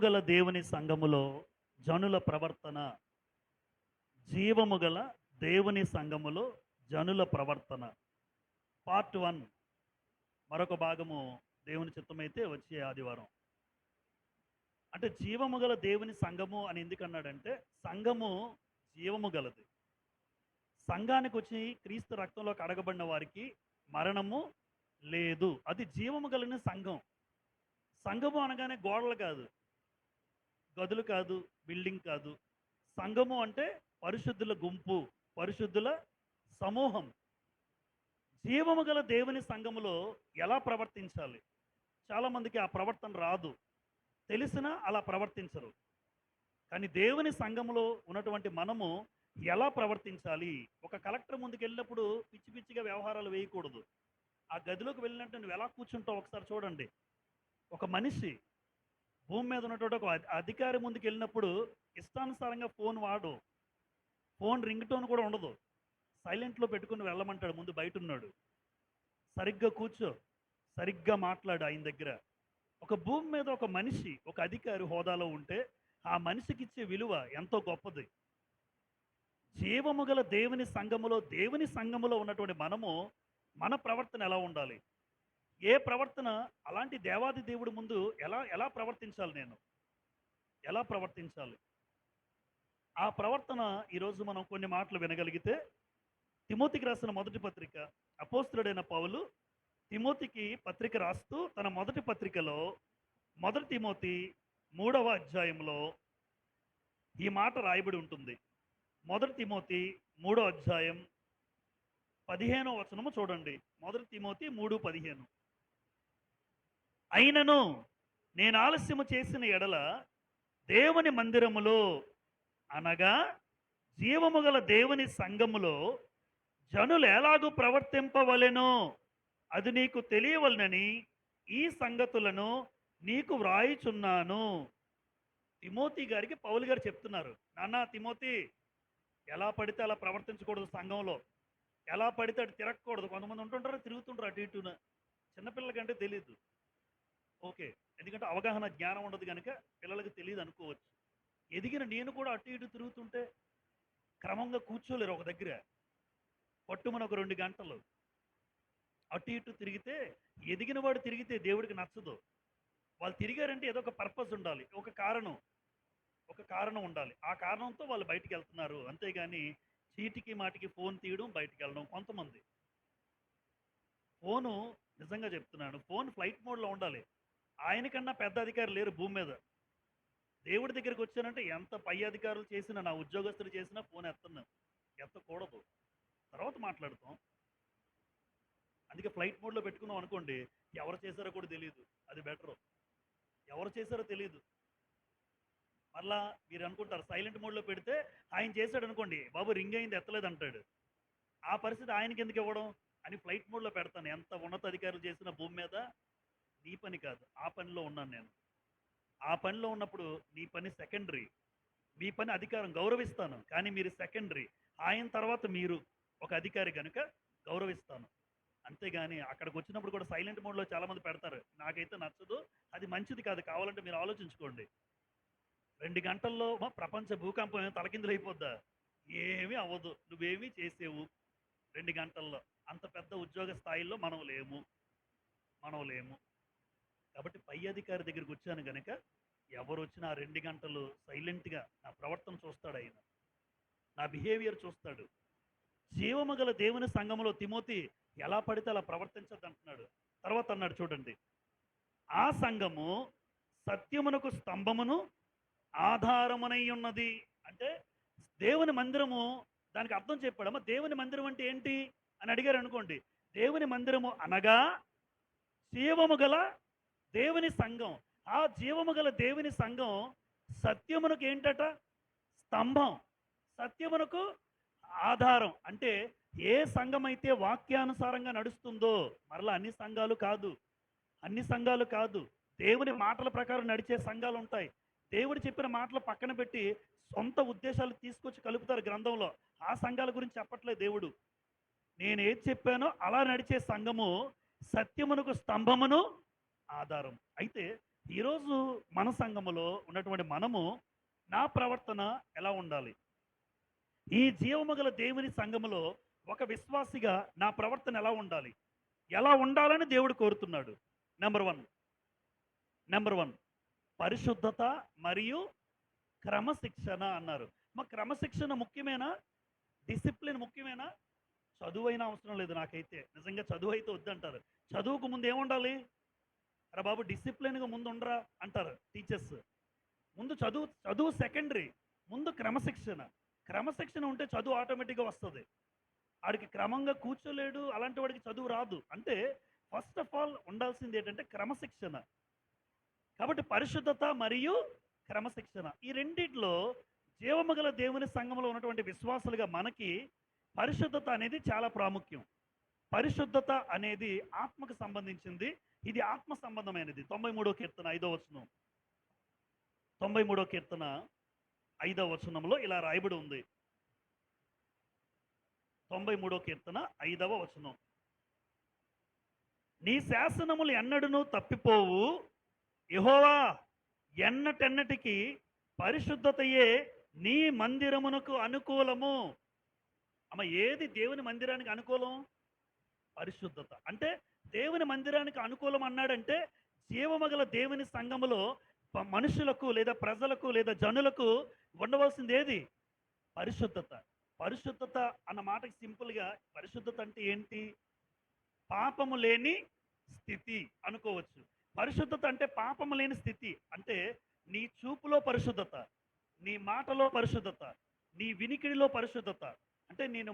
గల దేవుని సంఘములో జనుల ప్రవర్తన. జీవము గల దేవుని సంఘములో జనుల ప్రవర్తన. పార్ట్ 1. మరొక భాగము దేవుని చిత్తమైతే వచ్చే ఆదివారం. అంటే జీవము గల దేవుని సంఘము అని ఎందుకన్నాడంటే, సంఘము జీవము గలది. సంఘానికి వచ్చి క్రీస్తు రక్తంలో కడగబడిన వారికి మరణము లేదు. అది జీవము కలిగిన సంఘం. సంఘము అనగానే గోడలు కాదు, గదులు కాదు, బిల్డింగ్ కాదు. సంఘము అంటే పరిశుద్ధుల గుంపు, పరిశుద్ధుల సమూహం. జీవము గల దేవుని సంఘములో ఎలా ప్రవర్తించాలి? చాలామందికి ఆ ప్రవర్తన రాదు, తెలిసినా అలా ప్రవర్తించరు. కానీ దేవుని సంఘములో ఉన్నటువంటి మనము ఎలా ప్రవర్తించాలి? ఒక కలెక్టర్ ముందుకు వెళ్ళినప్పుడు పిచ్చి పిచ్చిగా వ్యవహారాలు వేయకూడదు. ఆ గదిలోకి వెళ్ళినట్టు నువ్వు ఎలా కూర్చుంటావు ఒకసారి చూడండి. ఒక మనిషి భూమి మీద ఉన్నటువంటి ఒక అధికారి ముందుకు వెళ్ళినప్పుడు ఇష్టానుసారంగా ఫోన్ వాడు. ఫోన్ రింగ్ టోన్ కూడా ఉండదు. సైలెంట్లో పెట్టుకుని వెళ్ళమంటాడు. ముందు బయట ఉన్నాడు. సరిగ్గా కూర్చో, సరిగ్గా మాట్లాడు ఆయన దగ్గర. ఒక భూమి మీద ఒక మనిషి, ఒక అధికారి హోదాలో ఉంటే ఆ మనిషికి ఇచ్చే విలువ ఎంతో గొప్పది. జీవము గల దేవుని సంఘములో ఉన్నటువంటి మనము, మన ప్రవర్తన ఎలా ఉండాలి? ఏ ప్రవర్తన? అలాంటి దేవాది దేవుడి ముందు ఎలా ప్రవర్తించాలి? నేను ఎలా ప్రవర్తించాలి? ఆ ప్రవర్తన ఈరోజు మనం కొన్ని మాటలు వినగలిగితే, తిమోతికి రాసిన మొదటి పత్రిక, అపోస్తలుడైన పౌలు తిమోతికి పత్రిక రాస్తూ తన మొదటి పత్రికలో మొదటి తిమోతి 3వ అధ్యాయంలో ఈ మాట రాయబడి ఉంటుంది. మొదటి తిమోతి 3వ అధ్యాయం 15వ వచనము చూడండి. మొదటి తిమోతి 3:15. అయినను నేను ఆలస్యము చేసిన ఎడల దేవుని మందిరములో, అనగా జీవము గల దేవుని సంఘములో జనులు ఎలాగూ ప్రవర్తింపవలెనో అది నీకు తెలియవలనని ఈ సంగతులను నీకు వ్రాయిచున్నాను. తిమోతి గారికి పౌలు గారు చెప్తున్నారు, నాన్న తిమోతి, ఎలా పడితే అలా ప్రవర్తించకూడదు. సంఘంలో ఎలా పడితే అటు తిరగకూడదు. కొంతమంది ఉంటుంటారు, తిరుగుతుంటారు అటు ఇటున. చిన్నపిల్లలకంటే తెలియదు, ఓకే, ఎందుకంటే అవగాహన జ్ఞానం ఉండదు కనుక పిల్లలకు తెలియదు అనుకోవచ్చు. ఎదిగిన నేను కూడా అటు ఇటు తిరుగుతుంటే క్రమంగా కూర్చోలేరు ఒక దగ్గర. పట్టుమని ఒక 2 గంటలు అటు ఇటు తిరిగితే, ఎదిగిన వాడు తిరిగితే దేవుడికి నచ్చదు. వాళ్ళు తిరిగారంటే ఏదో ఒక పర్పస్ ఉండాలి, ఒక కారణం ఉండాలి. ఆ కారణంతో వాళ్ళు బయటికి వెళ్తున్నారు. అంతేగాని చీటికి మాటికి ఫోన్ తీయడం, బయటికి వెళ్ళడం. కొంతమంది ఫోను, నిజంగా చెప్తున్నాను, ఫోన్ ఫ్లైట్ మోడ్లో ఉండాలి. ఆయనకన్నా పెద్ద అధికారులు లేరు భూమి మీద. దేవుడి దగ్గరికి వచ్చానంటే ఎంత పై అధికారులు చేసినా, నా ఉద్యోగస్తులు చేసినా ఫోన్ ఎత్తకూడదు. తర్వాత మాట్లాడతాం. అందుకే ఫ్లైట్ మోడ్లో పెట్టుకున్నాం అనుకోండి, ఎవరు చేశారో కూడా తెలియదు. అది బెటరు. ఎవరు చేశారో తెలియదు. మళ్ళా మీరు అనుకుంటారు సైలెంట్ మోడ్లో పెడితే ఆయన చేశాడు అనుకోండి, బాబు రింగ్ అయింది ఎత్తలేదు అంటాడు. ఆ పరిస్థితి ఆయనకి ఎందుకు ఇవ్వడం అని ఫ్లైట్ మోడ్లో పెడతాను. ఎంత ఉన్నతాధికారులు చేసిన భూమి మీద నీ పని కాదు, ఆ పనిలో ఉన్నాను నేను. ఆ పనిలో ఉన్నప్పుడు నీ పని సెకండరీ. మీ పని అధికారం గౌరవిస్తాను, కానీ మీరు సెకండరీ. ఆయన తర్వాత మీరు ఒక అధికారి కనుక గౌరవిస్తాను. అంతేగాని అక్కడికి వచ్చినప్పుడు కూడా సైలెంట్ మోడ్లో చాలామంది పెడతారు. నాకైతే నచ్చదు, అది మంచిది కాదు. కావాలంటే మీరు ఆలోచించుకోండి. 2 గంటల్లో ప్రపంచ భూకంపం ఏమో తలకిందులు అయిపోద్దా? ఏమీ అవ్వదు. నువ్వేమీ చేసేవు 2 గంటల్లో. అంత పెద్ద ఉద్యోగ స్థాయిలో మనం లేము. కాబట్టి పై అధికారి దగ్గరికి వచ్చాను కనుక ఎవరు వచ్చినా 2 గంటలు సైలెంట్గా నా ప్రవర్తన చూస్తాడు ఆయన, నా బిహేవియర్ చూస్తాడు. జీవము గల దేవుని సంఘములో తిమోతి ఎలా పడితే అలా ప్రవర్తించద్దు అంటున్నాడు. తర్వాత అన్నాడు చూడండి, ఆ సంఘము సత్యమునకు స్తంభమును ఆధారమునై ఉన్నది. అంటే దేవుని మందిరము, దానికి అర్థం చెప్పాడమ్మా. దేవుని మందిరం అంటే ఏంటి అని అడిగారు అనుకోండి. దేవుని మందిరము అనగా జీవము గల దేవుని సంఘం. ఆ జీవము గల దేవుని సంఘం సత్యమునకు ఏంటట? స్తంభం. సత్యమునకు ఆధారం. అంటే ఏ సంఘం అయితే వాక్యానుసారంగా నడుస్తుందో, మరలా అన్ని సంఘాలు కాదు, దేవుని మాటల ప్రకారం నడిచే సంఘాలు ఉంటాయి. దేవుడు చెప్పిన మాటలు పక్కన పెట్టి సొంత ఉద్దేశాలు తీసుకొచ్చి కలుపుతారు గ్రంథంలో. ఆ సంఘాల గురించి చెప్పట్లేదు దేవుడు. నేను ఏది చెప్పానో అలా నడిచే సంఘము సత్యమునకు స్తంభమును ఆధారం. అయితే ఈరోజు మన సంఘములో ఉన్నటువంటి మనము నా ప్రవర్తన ఎలా ఉండాలి? ఈ జీవము గల దేవుని సంఘములో ఒక విశ్వాసిగా నా ప్రవర్తన ఎలా ఉండాలి? ఎలా ఉండాలని దేవుడు కోరుతున్నాడు. నెంబర్ 1 నెంబర్ 1 పరిశుద్ధత మరియు క్రమశిక్షణ అన్నారు. క్రమశిక్షణ ముఖ్యమేనా? డిసిప్లిన్ ముఖ్యమేనా? చదువైనా అవసరం లేదు నాకైతే. నిజంగా చదువైతే వద్దంటారు. చదువుకు ముందు ఏముండాలి? అరే బాబు డిసిప్లిన్‌గా ముందు ఉండరా అంటారు టీచర్స్. ముందు చదువు సెకండరీ. ముందు క్రమశిక్షణ. క్రమశిక్షణ ఉంటే చదువు ఆటోమేటిక్‌గా వస్తది. ఆడికి క్రమంగా కూర్చోలేడు. అలాంటి వాడికి చదువు రాదు. అంటే ఫస్ట్ ఆఫ్ ఆల్ ఉండాల్సింది ఏంటంటే క్రమశిక్షణ. కాబట్టి పరిశుద్ధత మరియు క్రమశిక్షణ. ఈ రెండిట్లో జీవము గల దేవుని సంఘంలో ఉన్నటువంటి విశ్వాసులుగా మనకి పరిశుద్ధత అనేది చాలా ప్రాముఖ్యం. పరిశుద్ధత అనేది ఆత్మకు సంబంధించింది. ఇది ఆత్మ సంబంధమైనది. 93వ కీర్తన 5వ వచనం. 93వ కీర్తన 5వ వచనంలో ఇలా రాయబడి ఉంది. 93వ కీర్తన 5వ వచనం. నీ శాసనములు ఎన్నడును తప్పిపోవు. యెహోవా ఎన్నటెన్నటికి పరిశుద్ధతయే నీ మందిరమునకు అనుకూలము. ఏది దేవుని మందిరానికి అనుకూలం? పరిశుద్ధత. అంటే దేవుని మందిరానికి అనుకూలం అన్నాడంటే జీవమగల దేవుని సంఘములో మనుషులకు లేదా ప్రజలకు లేదా జనులకు ఉండవలసింది ఏది? పరిశుద్ధత. పరిశుద్ధత అన్న మాటకి సింపుల్గా పరిశుద్ధత అంటే ఏంటి? పాపము లేని స్థితి అనుకోవచ్చు. పరిశుద్ధత అంటే పాపము లేని స్థితి. అంటే నీ చూపులో పరిశుద్ధత, నీ మాటలో పరిశుద్ధత, నీ వినికిడిలో పరిశుద్ధత. అంటే నేను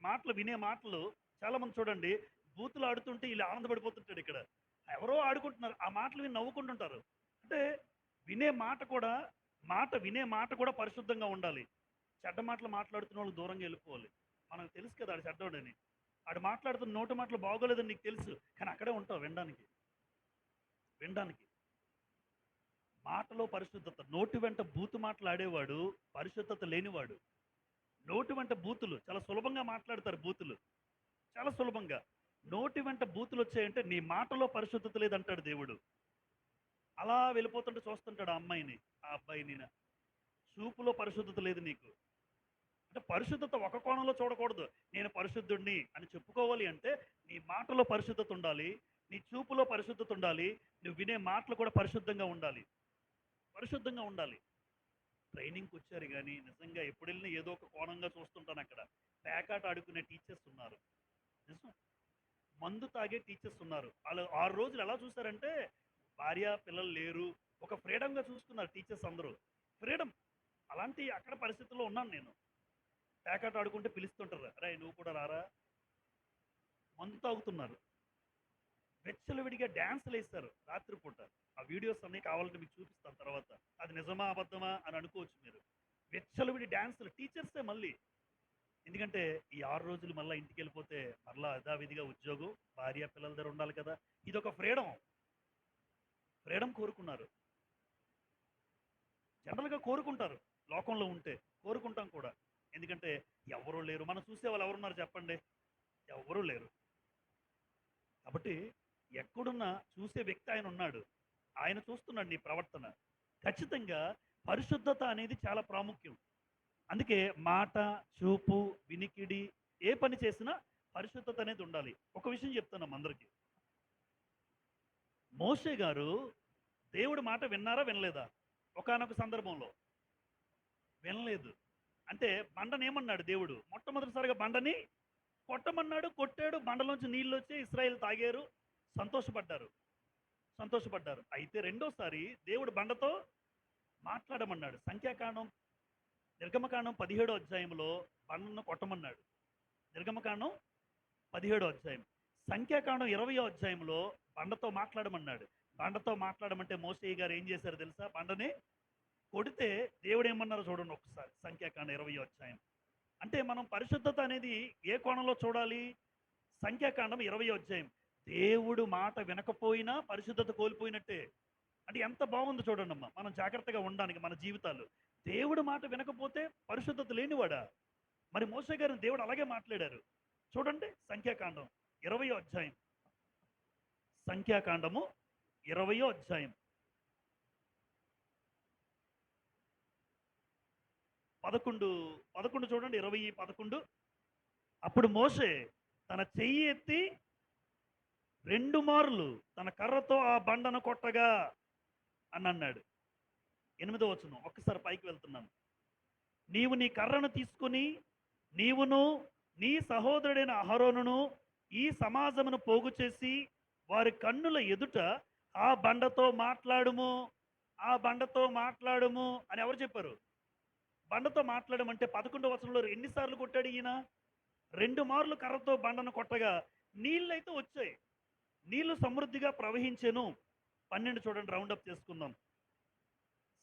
మాటలు వినే మాటలు చాలామంది చూడండి బూతులు ఆడుతుంటే ఇలా ఆనందపడిపోతుంటాడు. ఇక్కడ ఎవరో ఆడుకుంటున్నారు, ఆ మాటలు విని నవ్వుకుంటుంటారు. అంటే వినే మాట కూడా పరిశుద్ధంగా ఉండాలి. చెడ్డ మాటలు మాట్లాడుతున్న వాళ్ళు దూరంగా వెళ్ళిపోవాలి. మనకు తెలుసు కదా ఆడు చెడ్డోడని. ఆడు మాట్లాడుతున్న నోటి మాటలు బాగోలేదని నీకు తెలుసు, కానీ అక్కడే ఉంటావు వినడానికి. మాటలో పరిశుద్ధత. నోటి వెంట బూతు మాట్లాడేవాడు పరిశుద్ధత లేనివాడు. నోటి వెంట బూతులు చాలా సులభంగా మాట్లాడతారు. బూతులు చాలా సులభంగా. నోటి వెంట బూతులు వచ్చాయంటే నీ మాటలో పరిశుద్ధత లేదంటాడు దేవుడు. అలా వెళ్ళిపోతుంటే చూస్తుంటాడు ఆ అమ్మాయిని, ఆ అబ్బాయిని. చూపులో పరిశుద్ధత లేదు నీకు. అంటే పరిశుద్ధత ఒక కోణంలో చూడకూడదు. నేను పరిశుద్ధుడిని అని చెప్పుకోవాలి అంటే నీ మాటలో పరిశుద్ధత ఉండాలి, నీ చూపులో పరిశుద్ధత ఉండాలి, నువ్వు వినే మాటలు కూడా పరిశుద్ధంగా ఉండాలి. ట్రైనింగ్కి వచ్చారు కానీ నిజంగా ఎప్పుడు వెళ్ళినా ఏదో ఒక కోణంగా చూస్తుంటాను. అక్కడ పేకాట ఆడుకునే టీచర్స్ ఉన్నారు, నిజం. మందు తాగే టీచర్స్ ఉన్నారు. వాళ్ళు 6 రోజులు ఎలా చూసారంటే భార్య పిల్లలు లేరు, ఒక ఫ్రీడమ్గా చూసుకున్నారు టీచర్స్ అందరూ. ఫ్రీడమ్. అలాంటి అక్కడ పరిస్థితుల్లో ఉన్నాను నేను. పేకాట ఆడుకుంటే పిలుస్తుంటారు, రే నువ్వు కూడా రారా. మందు తాగుతున్నారు, వెచ్చలవిడిగా డ్యాన్సులు వేస్తారు రాత్రిపూట. ఆ వీడియోస్ అన్నీ కావాలంటే మీకు చూపిస్తాను తర్వాత. అది నిజమా అబద్ధమా అని అనుకోవచ్చు మీరు. వెచ్చలవిడి డ్యాన్సులు టీచర్సే మళ్ళీ. ఎందుకంటే ఈ 6 రోజులు మళ్ళీ ఇంటికి వెళ్ళిపోతే మళ్ళీ యథావిధిగా ఉద్యోగం, భార్య పిల్లల దగ్గర ఉండాలి కదా. ఇది ఒక ఫ్రీడమ్ కోరుకున్నారు. జనరల్గా కోరుకుంటారు, లోకంలో ఉంటే కోరుకుంటాం కూడా. ఎందుకంటే ఎవరూ లేరు, మనం చూసే వాళ్ళు ఎవరున్నారు చెప్పండి? ఎవరూ లేరు. కాబట్టి ఎక్కడున్నా చూసే వ్యక్తి ఆయన ఉన్నాడు, ఆయన చూస్తున్నాడు నీ ప్రవర్తన. ఖచ్చితంగా పరిశుద్ధత అనేది చాలా ప్రాముఖ్యం. అందుకే మాట, చూపు, వినికిడి ఏ పని చేసినా పరిశుద్ధత అనేది ఉండాలి. ఒక విషయం చెప్తున్నాం అందరికీ. మోషే గారు దేవుడి మాట విన్నారా వినలేదా? ఒకానొక సందర్భంలో వినలేదు. అంటే బండని ఏమన్నాడు దేవుడు? మొట్టమొదటిసారిగా బండని కొట్టమన్నాడు, కొట్టాడు. బండలోంచి నీళ్ళు వచ్చి ఇశ్రాయేలు తాగారు, సంతోషపడ్డారు. అయితే రెండోసారి దేవుడు బండతో మాట్లాడమన్నాడు. నిర్గమకాండం 17వ అధ్యాయంలో బండను కొట్టమన్నాడు. నిర్గమకాండం 17వ అధ్యాయం. సంఖ్యాకాండం 20వ అధ్యాయంలో బండతో మాట్లాడమన్నాడు. బండతో మాట్లాడమంటే మోషే గారు ఏం చేశారు తెలుసా? బండని కొడితే దేవుడు ఏమన్నారో చూడండి ఒకసారి. సంఖ్యాకాండం 20వ అధ్యాయం. అంటే మనం పరిశుద్ధత అనేది ఏ కోణంలో చూడాలి? సంఖ్యాకాండం 20వ అధ్యాయం. దేవుడు మాట వినకపోయినా పరిశుద్ధత కోల్పోయినట్టే. అంటే ఎంత బాగుంది చూడండి అమ్మా, మనం జాగ్రత్తగా ఉండడానికి మన జీవితాలు. దేవుడు మాట వినకపోతే పరిశుద్ధత లేనివాడా? మరి మోషే గారిని దేవుడు అలాగే మాట్లాడారు. చూడండి సంఖ్యాకాండం 20వ అధ్యాయం. సంఖ్యాకాండము 20వ అధ్యాయం. పదకొండు 11 చూడండి, 20:11. అప్పుడు మోషే తన చెయ్యి ఎత్తి 2 మార్లు తన కర్రతో ఆ బండను కొట్టగా అని అన్నాడు. 8వ వచనం ఒక్కసారి పైకి వెళ్తున్నాను. నీవు నీ కర్రను తీసుకుని నీవును నీ సహోదరుడైన అహరోనును ఈ సమాజమును పోగు చేసి వారి కన్నుల ఎదుట ఆ బండతో మాట్లాడుము, ఆ బండతో మాట్లాడుము అని ఎవరు చెప్పారు? బండతో మాట్లాడమంటే 11వ వచనంలో ఎన్నిసార్లు కొట్టాడు ఈయన? 2 మార్లు కర్రతో బండను కొట్టగా నీళ్ళైతే వచ్చాయి, నీళ్లు సమృద్ధిగా ప్రవహించెను. 12 చూడండి, రౌండప్ చేసుకుందాం.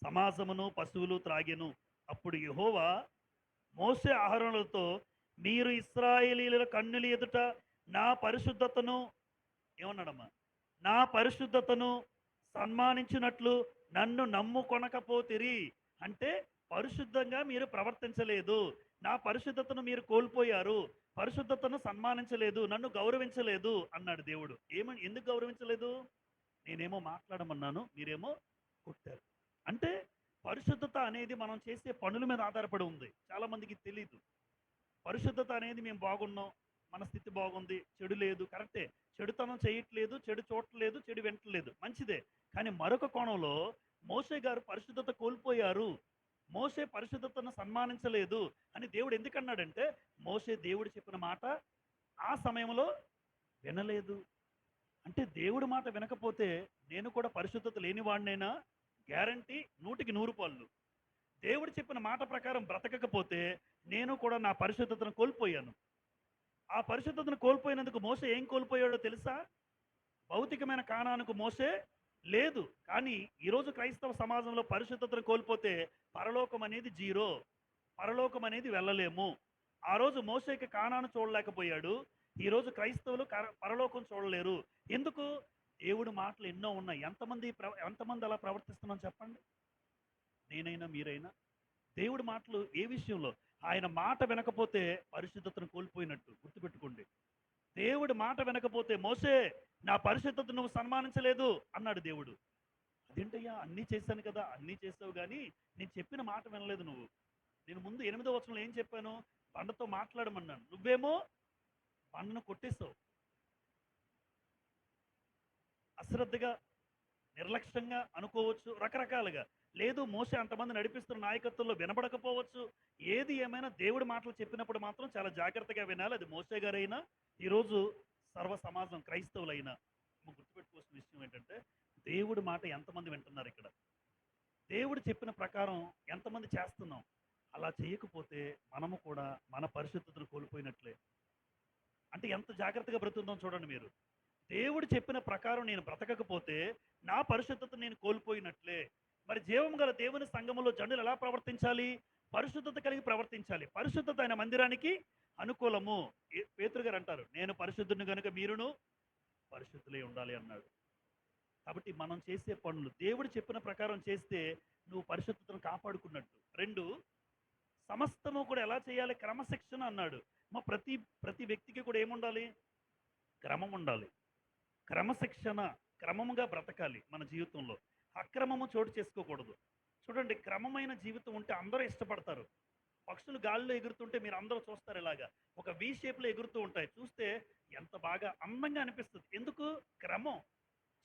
సమాజమును పశువులు త్రాగెను. అప్పుడు యెహోవా మోషే అహరోనులతో, మీరు ఇశ్రాయేలీయుల కన్నుల ఎదుట నా పరిశుద్ధతను ఏమన్నాడమ్మా? నా పరిశుద్ధతను సన్మానించినట్లు నన్ను నమ్ముకొనకపోతిరి. అంటే పరిశుద్ధంగా మీరు ప్రవర్తించలేదు, నా పరిశుద్ధతను మీరు కోల్పోయారు, పరిశుద్ధతను సన్మానించలేదు, నన్ను గౌరవించలేదు అన్నాడు దేవుడు. ఎందుకు గౌరవించలేదు? నేనేమో మాట్లాడమన్నాను, మీరేమో కొట్టారు. అంటే పరిశుద్ధత అనేది మనం చేసే పనుల మీద ఆధారపడి ఉంది. చాలా మందికి తెలీదు. పరిశుద్ధత అనేది మేము బాగున్నాం, మన స్థితి బాగుంది, చెడు లేదు, కరెక్టే. చెడుతనం చేయట్లేదు, చెడు చూడట్లేదు, చెడు వింటలేదు, మంచిదే. కానీ మరొక కోణంలో మోషే గారు పరిశుద్ధత కోల్పోయారు, మోషే పరిశుద్ధతను సన్మానించలేదు అని దేవుడు ఎందుకన్నాడంటే, మోషే దేవుడు చెప్పిన మాట ఆ సమయంలో వినలేదు. అంటే దేవుడి మాట వినకపోతే నేను కూడా పరిశుద్ధత లేనివాడినైనా? గ్యారంటీ 100% దేవుడు చెప్పిన మాట ప్రకారం బ్రతకకపోతే నేను కూడా నా పరిశుద్ధతను కోల్పోయాను. ఆ పరిశుద్ధతను కోల్పోయినందుకు మోషే ఏం కోల్పోయాడో తెలుసా? భౌతికమైన కానానికి మోషే లేదు. కానీ ఈరోజు క్రైస్తవ సమాజంలో పరిశుద్ధతను కోల్పోతే పరలోకం అనేది జీరో, పరలోకం అనేది వెళ్ళలేము. ఆ రోజు మోషేకి కానాను చూడలేకపోయాడు, ఈరోజు క్రైస్తవులు పరలోకం చూడలేరు. ఎందుకు? దేవుడి మాటలు ఎన్నో ఉన్నాయి. ఎంతమంది అలా ప్రవర్తిస్తున్నాం చెప్పండి? నేనైనా మీరైనా దేవుడి మాటలు ఏ విషయంలో? ఆయన మాట వినకపోతే పరిశుద్ధతను కోల్పోయినట్టు గుర్తుపెట్టుకోండి. దేవుడి మాట వినకపోతే మోషే నా పరిశుద్ధతను నువ్వు సన్మానించలేదు అన్నాడు దేవుడు. అదేంటయ్యా, అన్నీ చేశాను కదా? అన్నీ చేసావు, కానీ నేను చెప్పిన మాట వినలేదు నువ్వు. నేను ముందు 8వ వచనంలో ఏం చెప్పాను? బండతో మాట్లాడమన్నాను, నువ్వేమో బండను కొట్టేశావు. అశ్రద్ధగా, నిర్లక్ష్యంగా అనుకోవచ్చు, రకరకాలుగా. లేదు, మోషే అంతమంది నడిపిస్తున్న నాయకత్వంలో వినబడకపోవచ్చు. ఏది ఏమైనా దేవుడి మాటలు చెప్పినప్పుడు మాత్రం చాలా జాగ్రత్తగా వినాలి. అది మోషే గారైనా, ఈరోజు సర్వ సమాజం క్రైస్తవులైనా. గుర్తుపెట్టుకోవాల్సిన విషయం ఏంటంటే, దేవుడి మాట ఎంతమంది వింటున్నారు ఇక్కడ? దేవుడు చెప్పిన ప్రకారం ఎంతమంది చేస్తున్నాం? అలా చేయకపోతే మనము కూడా మన పరిశుద్ధతను కోల్పోయినట్లే. అంటే ఎంత జాగ్రత్తగా బ్రతుకుతాం చూడండి మీరు. దేవుడు చెప్పిన ప్రకారం నేను బ్రతకకపోతే నా పరిశుద్ధత నేను కోల్పోయినట్లే. మరి జీవం గల దేవుని సంఘములో జనులు ఎలా ప్రవర్తించాలి? పరిశుద్ధత కలిగి ప్రవర్తించాలి. పరిశుద్ధత ఆయన మందిరానికి అనుకూలము. పేతురు గారు అంటారు, నేను పరిశుద్ధుని కనుక మీరును పరిశుద్ధులై ఉండాలి అన్నాడు. కాబట్టి మనం చేసే పనులు దేవుడు చెప్పిన ప్రకారం చేస్తే నువ్వు పరిశుద్ధతను కాపాడుకున్నట్టు. 2, సమస్తము కూడా ఎలా చేయాలి? క్రమశిక్షణ అన్నాడు. ప్రతి వ్యక్తికి కూడా ఏముండాలి? క్రమం ఉండాలి. క్రమశిక్షణ, క్రమముగా బ్రతకాలి మన జీవితంలో. అక్రమము చోటు చేసుకోకూడదు. చూడండి, క్రమమైన జీవితం ఉంటే అందరూ ఇష్టపడతారు. పక్షులు గాలిలో ఎగురుతుంటే మీరు అందరూ చూస్తారు, ఇలాగా ఒక వి షేప్లో ఎగురుతూ ఉంటాయి. చూస్తే ఎంత బాగా అందంగా అనిపిస్తుంది. ఎందుకు? క్రమం.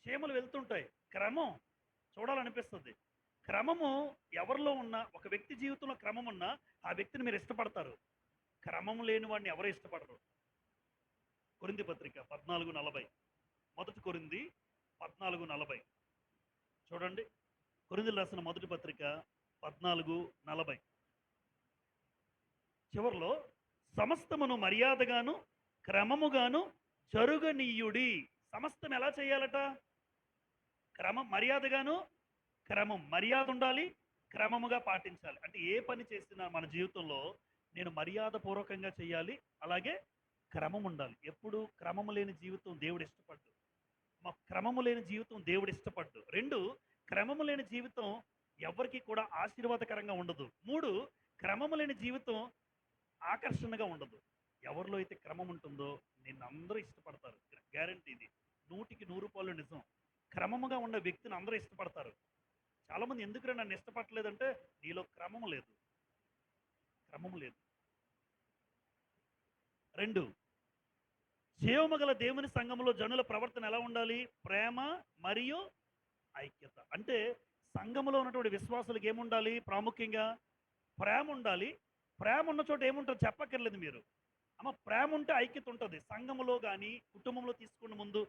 చీమలు వెళ్తుంటాయి, క్రమం చూడాలనిపిస్తుంది. క్రమము ఎవరిలో ఉన్నా, ఒక వ్యక్తి జీవితంలో క్రమం ఉన్నా ఆ వ్యక్తిని మీరు ఇష్టపడతారు. క్రమం లేని వాడిని ఎవరు ఇష్టపడరు. కొరింథీ పత్రిక 14:40. మొదటి కొరింథీ 14:40 చూడండి. కొరింథీయులకు రాసిన మొదటి పత్రిక 14:40 చివరిలో, సమస్తమును మర్యాదగాను క్రమముగాను జరుగనీయుడి. సమస్తం ఎలా చేయాలట? క్రమం, మర్యాదగాను క్రమం. మర్యాద ఉండాలి, క్రమముగా పాటించాలి. అంటే ఏ పని చేసినా మన జీవితంలో నేను మర్యాదపూర్వకంగా చేయాలి, అలాగే క్రమం ఉండాలి. ఎప్పుడు క్రమము లేని జీవితం దేవుడు ఇష్టపడ్డు. క్రమము లేని జీవితం దేవుడు ఇష్టపడ్డు. 2, క్రమము లేని జీవితం ఎవరికి కూడా ఆశీర్వాదకరంగా ఉండదు. 3, క్రమము లేని జీవితం ఆకర్షణగా ఉండదు. ఎవరిలో అయితే క్రమం ఉంటుందో నిన్ను అందరూ ఇష్టపడతారు. గ్యారంటీ ఇది, 100% నిజం. క్రమముగా ఉన్న వ్యక్తిని అందరూ ఇష్టపడతారు. చాలామంది ఎందుకురా నన్ను ఇష్టపడలేదంటే నీలో క్రమం లేదు. క్రమం లేదు. 2, జీవము గల దేవుని సంఘములో జనుల ప్రవర్తన ఎలా ఉండాలి? ప్రేమ మరియు ఐక్యత. అంటే సంఘములో ఉన్నటువంటి విశ్వాసులకు ఏముండాలి? ప్రాముఖ్యంగా ప్రేమ ఉండాలి. ప్రేమ ఉన్న చోట ఏముంటది చెప్పక్కర్లేదు మీరు. ప్రేమ ఉంటే ఐక్యత ఉంటది. సంఘములో గాని, కుటుంబంలో తీసుకున్న ముందు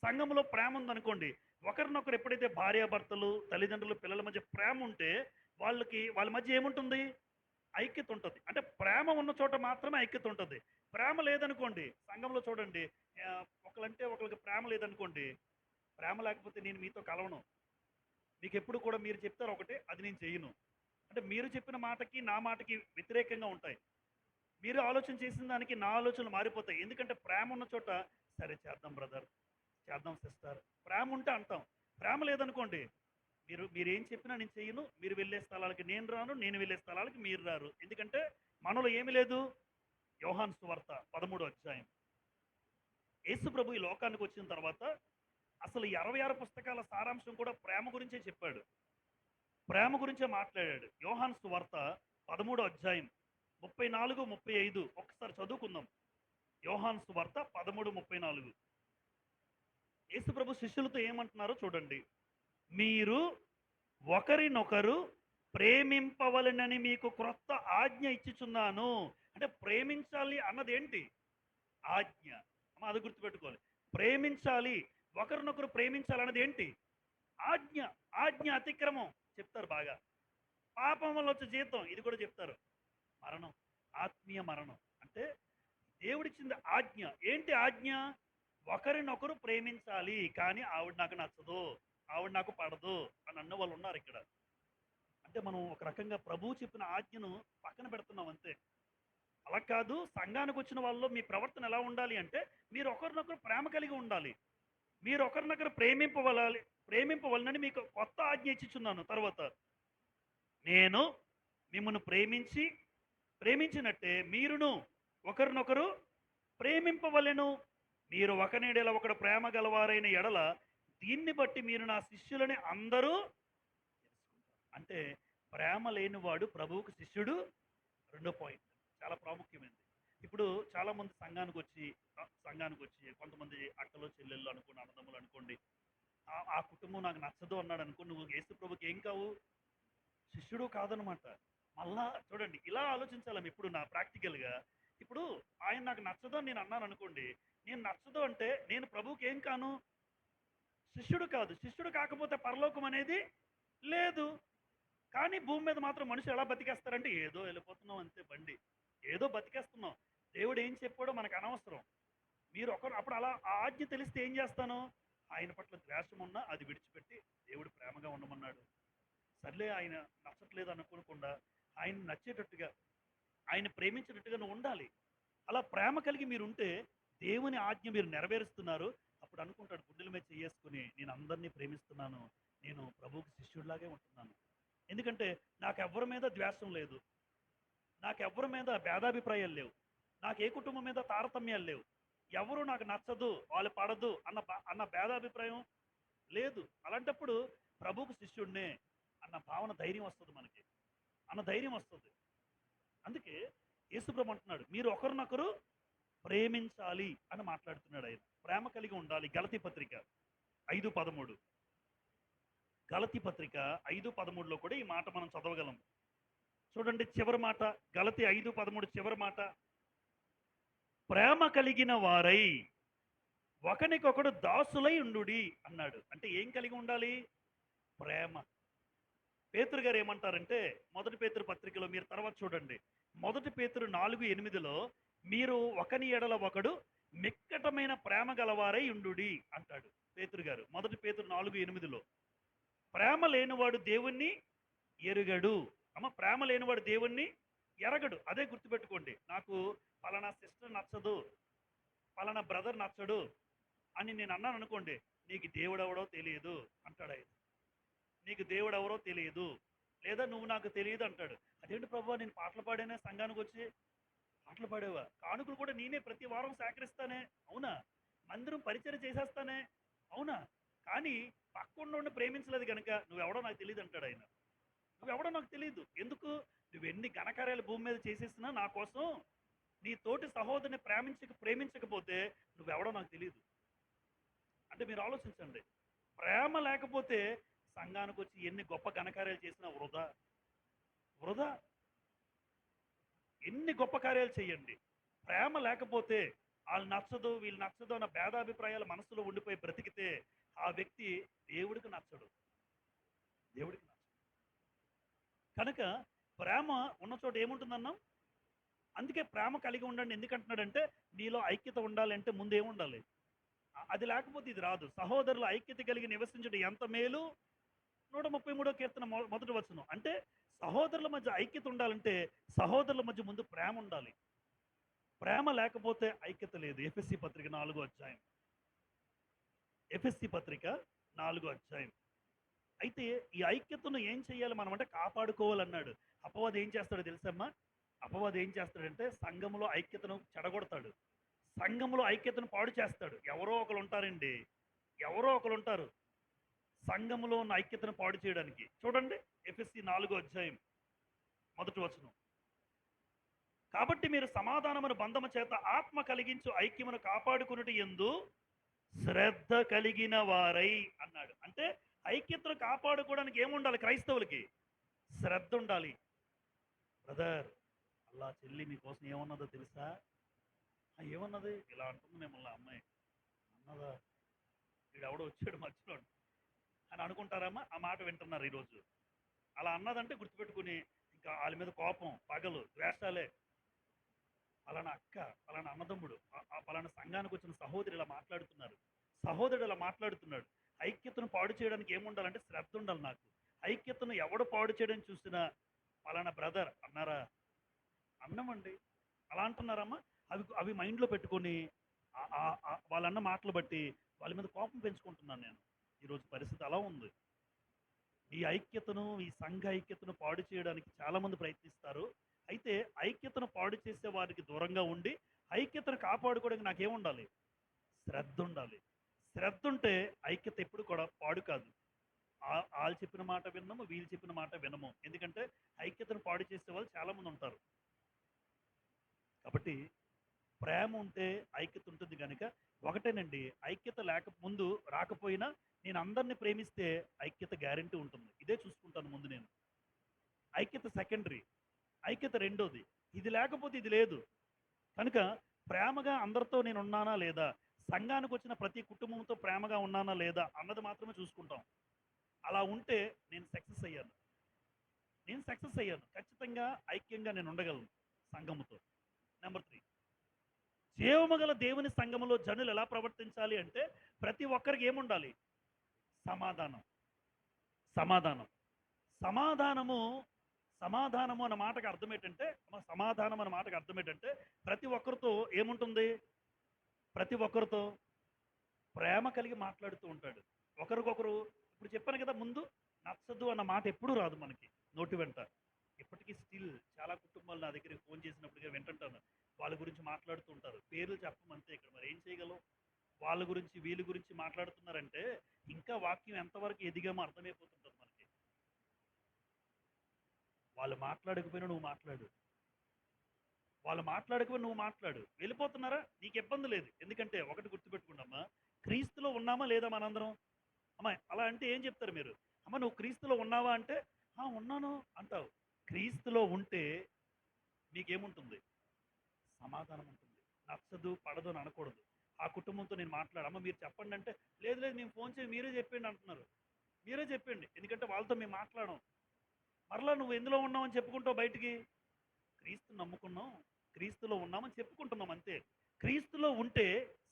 సంఘములో ప్రేమ ఉందనుకోండి. ఒకరినొకరు ఎప్పుడైతే భార్యాభర్తలు, తల్లిదండ్రులు, పిల్లల మధ్య ప్రేమ ఉంటే వాళ్ళ మధ్య ఏముంటుంది? ఐక్యత ఉంటది. అంటే ప్రేమ ఉన్న చోట మాత్రమే ఐక్యత ఉంటది. ప్రేమ లేదనుకోండి, సంఘంలో చూడండి, ఒకళ్ళంటే ఒకళ్ళకి ప్రేమ లేదనుకోండి, ప్రేమ లేకపోతే నేను మీతో కలవను. మీకెప్పుడు కూడా మీరు చెప్తారు ఒకటే, అది నేను చెయ్యను. అంటే మీరు చెప్పిన మాటకి, నా మాటకి వ్యతిరేకంగా ఉంటాయి. మీరు ఆలోచన చేసిన దానికి నా ఆలోచనలు మారిపోతాయి. ఎందుకంటే ప్రేమ ఉన్న చోట, సరే చేద్దాం బ్రదర్, చేద్దాం సిస్టర్. ప్రేమ ఉంటే అంటాం. ప్రేమ లేదనుకోండి, మీరేం చెప్పినా నేను చెయ్యను. మీరు వెళ్ళే స్థలాలకి నేను రాను, నేను వెళ్ళే స్థలాలకి మీరు రారు. ఎందుకంటే మనలో ఏమి లేదు? యోహాను సువార్త 13వ అధ్యాయం. యేసు ప్రభు ఈ లోకానికి వచ్చిన తర్వాత అసలు 66 పుస్తకాల సారాంశం కూడా ప్రేమ గురించే చెప్పాడు. ప్రేమ గురించే మాట్లాడాడు. యోహాను సువార్త 13వ అధ్యాయం 34, 35 ఒకసారి చదువుకుందాం. యోహాను సువార్త 13:34. యేసు ప్రభు శిష్యులతో ఏమంటున్నారో చూడండి. మీరు ఒకరినొకరు ప్రేమింపవలెనని మీకు క్రొత్త ఆజ్ఞ ఇచ్చుచున్నాను. అంటే ప్రేమించాలి అన్నది ఏంటి? ఆజ్ఞ. అది గుర్తుపెట్టుకోవాలి. ప్రేమించాలి, ఒకరినొకరు ప్రేమించాలన్నది ఏంటి? ఆజ్ఞ. ఆజ్ఞ అతిక్రమం చెప్తారు బాగా. పాపం వల్ల వచ్చే జీతం ఇది కూడా చెప్తారు. మరణం, ఆత్మీయ మరణం. అంటే దేవుడిచ్చింది ఆజ్ఞ. ఏంటి ఆజ్ఞ? ఒకరినొకరు ప్రేమించాలి. కానీ ఆవిడ నాకు నచ్చదు, ఆవిడ నాకు పడదు అని అన్న వాళ్ళు ఉన్నారు ఇక్కడ. అంటే మనం ఒక రకంగా ప్రభువు చెప్పిన ఆజ్ఞను పక్కన పెడుతున్నాం అంతే. అలా కాదు. సంఘానికి వచ్చిన వాళ్ళలో మీ ప్రవర్తన ఎలా ఉండాలి అంటే, మీరు ఒకరినొకరు ప్రేమ కలిగి ఉండాలి. మీరు ఒకరినొకరు ప్రేమింపవలనని మీకు కొత్త ఆజ్ఞ ఇచ్చిచున్నాను. తర్వాత, నేను మిమ్మల్ని ప్రేమించినట్టే మీరును ఒకరినొకరు ప్రేమింపవలెను. మీరు ఒకనేడల ఒకడు ప్రేమ గలవారైన ఎడల దీన్ని బట్టి మీరు నా శిష్యులని అందరూ అంటే ప్రేమ లేనివాడు ప్రభువుకు శిష్యుడు. రెండో పాయింట్ చాలా ప్రాముఖ్యమైనది. ఇప్పుడు చాలామంది సంఘానికి వచ్చి కొంతమంది అక్కలు చెల్లెళ్ళు అనుకోండి, అన్నదమ్ములు అనుకోండి, ఆ కుటుంబం నాకు నచ్చదు అన్నాడు అనుకో, నువ్వు యేసు ప్రభుకి ఏం కావు? శిష్యుడు కాదనమాట. మళ్ళా చూడండి, ఇలా ఆలోచించాలి ఇప్పుడు నా ప్రాక్టికల్గా. ఇప్పుడు ఆయన నాకు నచ్చదు అని నేను అన్నాను అనుకోండి, నేను నచ్చదు అంటే నేను ప్రభువుకి ఏం కాను? శిష్యుడు కాదు. శిష్యుడు కాకపోతే పరలోకం అనేది లేదు. కానీ భూమి మీద మాత్రం మనుషులు ఎలా బతికేస్తారంటే, ఏదో వెళ్ళిపోతున్నాం అంతే, బండి ఏదో బతికేస్తున్నాం. దేవుడు ఏం చెప్పాడో మనకు అనవసరం. మీరు అప్పుడు అలా ఆ ఆజ్ఞ తెలిస్తే ఏం చేస్తాను? ఆయన పట్ల ద్వేషం ఉన్నా అది విడిచిపెట్టి దేవుడు ప్రేమగా ఉండమన్నాడు, సర్లే ఆయన నచ్చట్లేదు అనుకోకుండా ఆయన నచ్చేటట్టుగా, ఆయన ప్రేమించినట్టుగా నువ్వు ఉండాలి. అలా ప్రేమ కలిగి మీరు ఉంటే దేవుని ఆజ్ఞ మీరు నెరవేరుస్తున్నారు. అప్పుడు అనుకుంటాడు, గుండెల మీద చేసుకుని, నేను అందరినీ ప్రేమిస్తున్నాను, నేను ప్రభువుకి శిష్యుడిలాగే ఉంటున్నాను. ఎందుకంటే నాకు ఎవరి మీద ద్వేషం లేదు, నాకు ఎవరి మీద భేదాభిప్రాయాలు లేవు, నాకు ఏ కుటుంబం మీద తారతమ్యాలు లేవు, ఎవరు నాకు నచ్చదు, వాళ్ళు పడదు అన్న భేదాభిప్రాయం లేదు. అలాంటప్పుడు ప్రభువుకు శిష్యుడినే అన్న భావన, ధైర్యం వస్తుంది మనకి, అన్న ధైర్యం వస్తుంది. అందుకే యేసుప్రభు అంటున్నాడు, మీరు ఒకరినొకరు ప్రేమించాలి అని మాట్లాడుతున్నాడు. ఆయన ప్రేమ కలిగి ఉండాలి. గలతీ పత్రిక 5:13. గలతీ పత్రిక 5:13లో కూడా ఈ మాట మనం చదవగలం. చూడండి చివరి మాట, గలతీ 5:13 చివరి మాట, ప్రేమ కలిగిన వారై ఒకనికొకడు దాసులై ఉండుడి అన్నాడు. అంటే ఏం కలిగి ఉండాలి? ప్రేమ. పేతురు గారు ఏమంటారంటే, మొదటి పేతురు పత్రికలో మీరు తర్వాత చూడండి, మొదటి పేతురు 4:8లో మీరు ఒకని ఎడల ఒకడు మిక్కటమైన ప్రేమ గలవారై ఉండుడి అంటాడు పేతురు గారు. మొదటి పేతురు 4:8లో ప్రేమ లేనివాడు దేవుణ్ణి ఎరుగడు. ప్రేమ లేనివాడు దేవుణ్ణి ఎరగడు. అదే గుర్తుపెట్టుకోండి. నాకు పలానా సిస్టర్ నచ్చదు, పలానా బ్రదర్ నచ్చడు అని నేను అన్నాను అనుకోండి, నీకు దేవుడు ఎవడో తెలియదు అంటాడు ఆయన. నీకు దేవుడు ఎవరో తెలియదు, లేదా నువ్వు నాకు తెలియదు అంటాడు. అదేంటి ప్రభు, నేను పాటలు పాడానే, సంఘానికి వచ్చి పాటలు పాడేవా, కానుకలు కూడా నేనే ప్రతి వారం సేకరిస్తానే, అవునా, మందిరం పరిచయం చేసేస్తానే, అవునా, కానీ పక్కన ప్రేమించలేదు కనుక నువ్వెవడో నాకు తెలియదు అంటాడు ఆయన. నువ్వెవడో నాకు తెలియదు. ఎందుకు? నువ్వు ఎన్ని ఘనకార్యాలు భూమి మీద చేసేసినా నా కోసం నీ తోటి సహోదరుని ప్రేమించకపోతే నువ్వెవడో నాకు తెలియదు. అంటే మీరు ఆలోచించండి, ప్రేమ లేకపోతే సంఘానికి వచ్చి ఎన్ని గొప్ప ఘనకార్యాలు చేసినా వృధా. వృధా. ఎన్ని గొప్ప కార్యాలు చేయండి, ప్రేమ లేకపోతే వాళ్ళు నచ్చదు వీళ్ళు నచ్చదు అన్న భేదాభిప్రాయాలు మనసులో ఉండిపోయి బ్రతికితే ఆ వ్యక్తి దేవుడికి నచ్చడు. దేవుడికి నచ్చడు. కనుక ప్రేమ ఉన్న చోట ఏముంటుందన్నాం? అందుకే ప్రేమ కలిగి ఉండండి ఎందుకంటున్నాడంటే నీలో ఐక్యత ఉండాలంటే ముందు ఏముండాలి? అది లేకపోతే ఇది రాదు. సహోదరుల ఐక్యత కలిగి నివసించడం ఎంత మేలు. 133వ కీర్తన మొదటి వచనం. అంటే సహోదరుల మధ్య ఐక్యత ఉండాలంటే సహోదరుల మధ్య ముందు ప్రేమ ఉండాలి. ప్రేమ లేకపోతే ఐక్యత లేదు. ఎఫెసీ పత్రిక 4వ అధ్యాయం. ఎఫెసీ పత్రిక 4వ అధ్యాయం. అయితే ఈ ఐక్యతను ఏం చేయాలి మనం అంటే కాపాడుకోవాలన్నాడు. అపవాది ఏం చేస్తాడో తెలుసమ్మా? అపవాది ఏం చేస్తాడంటే సంఘంలో ఐక్యతను చెడగొడతాడు. సంఘంలో ఐక్యతను పాడు చేస్తాడు. ఎవరో ఒకరు ఉంటారండి, ఎవరో ఒకరు ఉంటారు సంఘంలో ఉన్న ఐక్యతను పాడు చేయడానికి. చూడండి ఎఫెసీ 4వ అధ్యాయం మొదటి వచనం. కాబట్టి మీరు సమాధానమును బంధము చేత ఆత్మ కలిగించు ఐక్యమును కాపాడుకున్నట్టు యందు శ్రద్ధ కలిగిన వారై అన్నాడు. అంటే ఐక్యతను కాపాడుకోవడానికి ఏముండాలి? క్రైస్తవులకి శ్రద్ధ ఉండాలి. బ్రదర్, అల్లా చెల్లి మీకోసం ఏమన్నదో తెలుసా? ఏమన్నది? ఇలా అంటుంది మిమ్మల్ని అమ్మాయి. అన్నదా? వీడెవడో వచ్చాడు మధ్యలో అని అనుకుంటారమ్మా? ఆ మాట వింటున్నారు ఈరోజు. అలా అన్నదంటే గుర్తుపెట్టుకుని ఇంకా వాళ్ళ మీద కోపం, పగలు, ద్వేషాలే. పలానా అక్క, పలానా అన్నదమ్ముడు, పలానా సంఘానికి వచ్చిన సహోదరు ఇలా మాట్లాడుతున్నారు, సహోదరుడు ఇలా మాట్లాడుతున్నాడు. ఐక్యతను పాడు చేయడానికి ఏముండాలంటే శ్రద్ధ ఉండాలి. నాకు ఐక్యతను ఎవడు పాడు చేయడం చూసినా పలానా బ్రదర్ అన్నారా? అన్నమండి. అలా అంటున్నారమ్మా? అవి మైండ్లో పెట్టుకొని వాళ్ళన్న మాటలు బట్టి వాళ్ళ మీద కోపం పెంచుకుంటున్నాను నేను. ఈరోజు పరిస్థితి అలా ఉంది. ఈ ఐక్యతను, ఈ సంఘ ఐక్యతను పాడు చేయడానికి చాలామంది ప్రయత్నిస్తారు. అయితే ఐక్యతను పాడు చేసే వారికి దూరంగా ఉండి ఐక్యతను కాపాడుకోవడానికి నాకేముండాలి? శ్రద్ధ ఉండాలి. శ్రద్ధ ఉంటే ఐక్యత ఎప్పుడు కూడా పాడు కాదు. వాళ్ళు చెప్పిన మాట వినము, వీళ్ళు చెప్పిన మాట వినము. ఎందుకంటే ఐక్యతను పాడు చేసే వాళ్ళు చాలామంది ఉంటారు. కాబట్టి ప్రేమ ఉంటే ఐక్యత ఉంటుంది. కనుక ఒకటేనండి, ఐక్యత ముందు రాకపోయినా నేను అందరినీ ప్రేమిస్తే ఐక్యత గ్యారంటీ ఉంటుంది. ఇదే చూసుకుంటాను ముందు నేను. ఐక్యత సెకండరీ, ఐక్యత రెండోది. ఇది లేకపోతే ఇది లేదు. కనుక ప్రేమగా అందరితో నేను ఉన్నానా లేదా, సంఘానికి వచ్చిన ప్రతి కుటుంబంతో ప్రేమగా ఉన్నానా లేదా అన్నది మాత్రమే చూసుకుంటాం. అలా ఉంటే నేను సక్సెస్ అయ్యాను. ఖచ్చితంగా ఐక్యంగా నేను ఉండగలను సంఘముతో. నెంబర్ 3, జీవము గల దేవుని సంఘములో జనులు ఎలా ప్రవర్తించాలి అంటే ప్రతి ఒక్కరికి ఏముండాలి? సమాధానం. సమాధానము అన్న మాటకు అర్థం ఏంటంటే, సమాధానం అన్న మాటకు అర్థం ఏంటంటే ప్రతి ఒక్కరితో ఏముంటుంది? ప్రతి ఒక్కరితో ప్రేమ కలిగి మాట్లాడుతూ ఉంటాడు. ఒకరికొకరు, ఇప్పుడు చెప్పాను కదా ముందు, నచ్చదు అన్న మాట ఎప్పుడూ రాదు మనకి నోటి వెంట. ఇప్పటికీ స్టిల్ చాలా కుటుంబాలు నా దగ్గరికి ఫోన్ చేసినప్పుడుగా వింటుంటాను. వాళ్ళ గురించి మాట్లాడుతూ ఉంటారు. పేర్లు చెప్పమంతే ఇక్కడ మరి ఏం చేయగలం? వాళ్ళ గురించి వీళ్ళ గురించి మాట్లాడుతున్నారంటే ఇంకా వాక్యం ఎంతవరకు ఎదిగామో అర్థమైపోతుంటుంది మనకి. వాళ్ళు మాట్లాడకపోయినా నువ్వు మాట్లాడు, వాళ్ళు మాట్లాడకపోయినా నువ్వు మాట్లాడు. వెళ్ళిపోతున్నారా? నీకు ఇబ్బంది లేదు. ఎందుకంటే ఒకటి గుర్తుపెట్టుకున్నామ్మా, క్రీస్తులో ఉన్నామా లేదా మనందరం? అమ్మా అలా అంటే ఏం చెప్తారు మీరు? అమ్మ నువ్వు క్రీస్తులో ఉన్నావా అంటే ఉన్నాను అంటావు. క్రీస్తులో ఉంటే మీకేముంటుంది? సమాధానం ఉంటుంది. నచ్చదు పడదు అని అనకూడదు. ఆ కుటుంబంతో నేను అమ్మ మీరు చెప్పండి అంటే, లేదు మేము ఫోన్ చేసి మీరే చెప్పండి అంటున్నారు. మీరే చెప్పండి, ఎందుకంటే వాళ్ళతో మేము మాట్లాడడం. మరలా నువ్వు ఎందులో ఉన్నామని చెప్పుకుంటావు బయటికి? క్రీస్తు నమ్ముకున్నాం, క్రీస్తులో ఉన్నామని చెప్పుకుంటున్నాం అంతే. క్రీస్తులో ఉంటే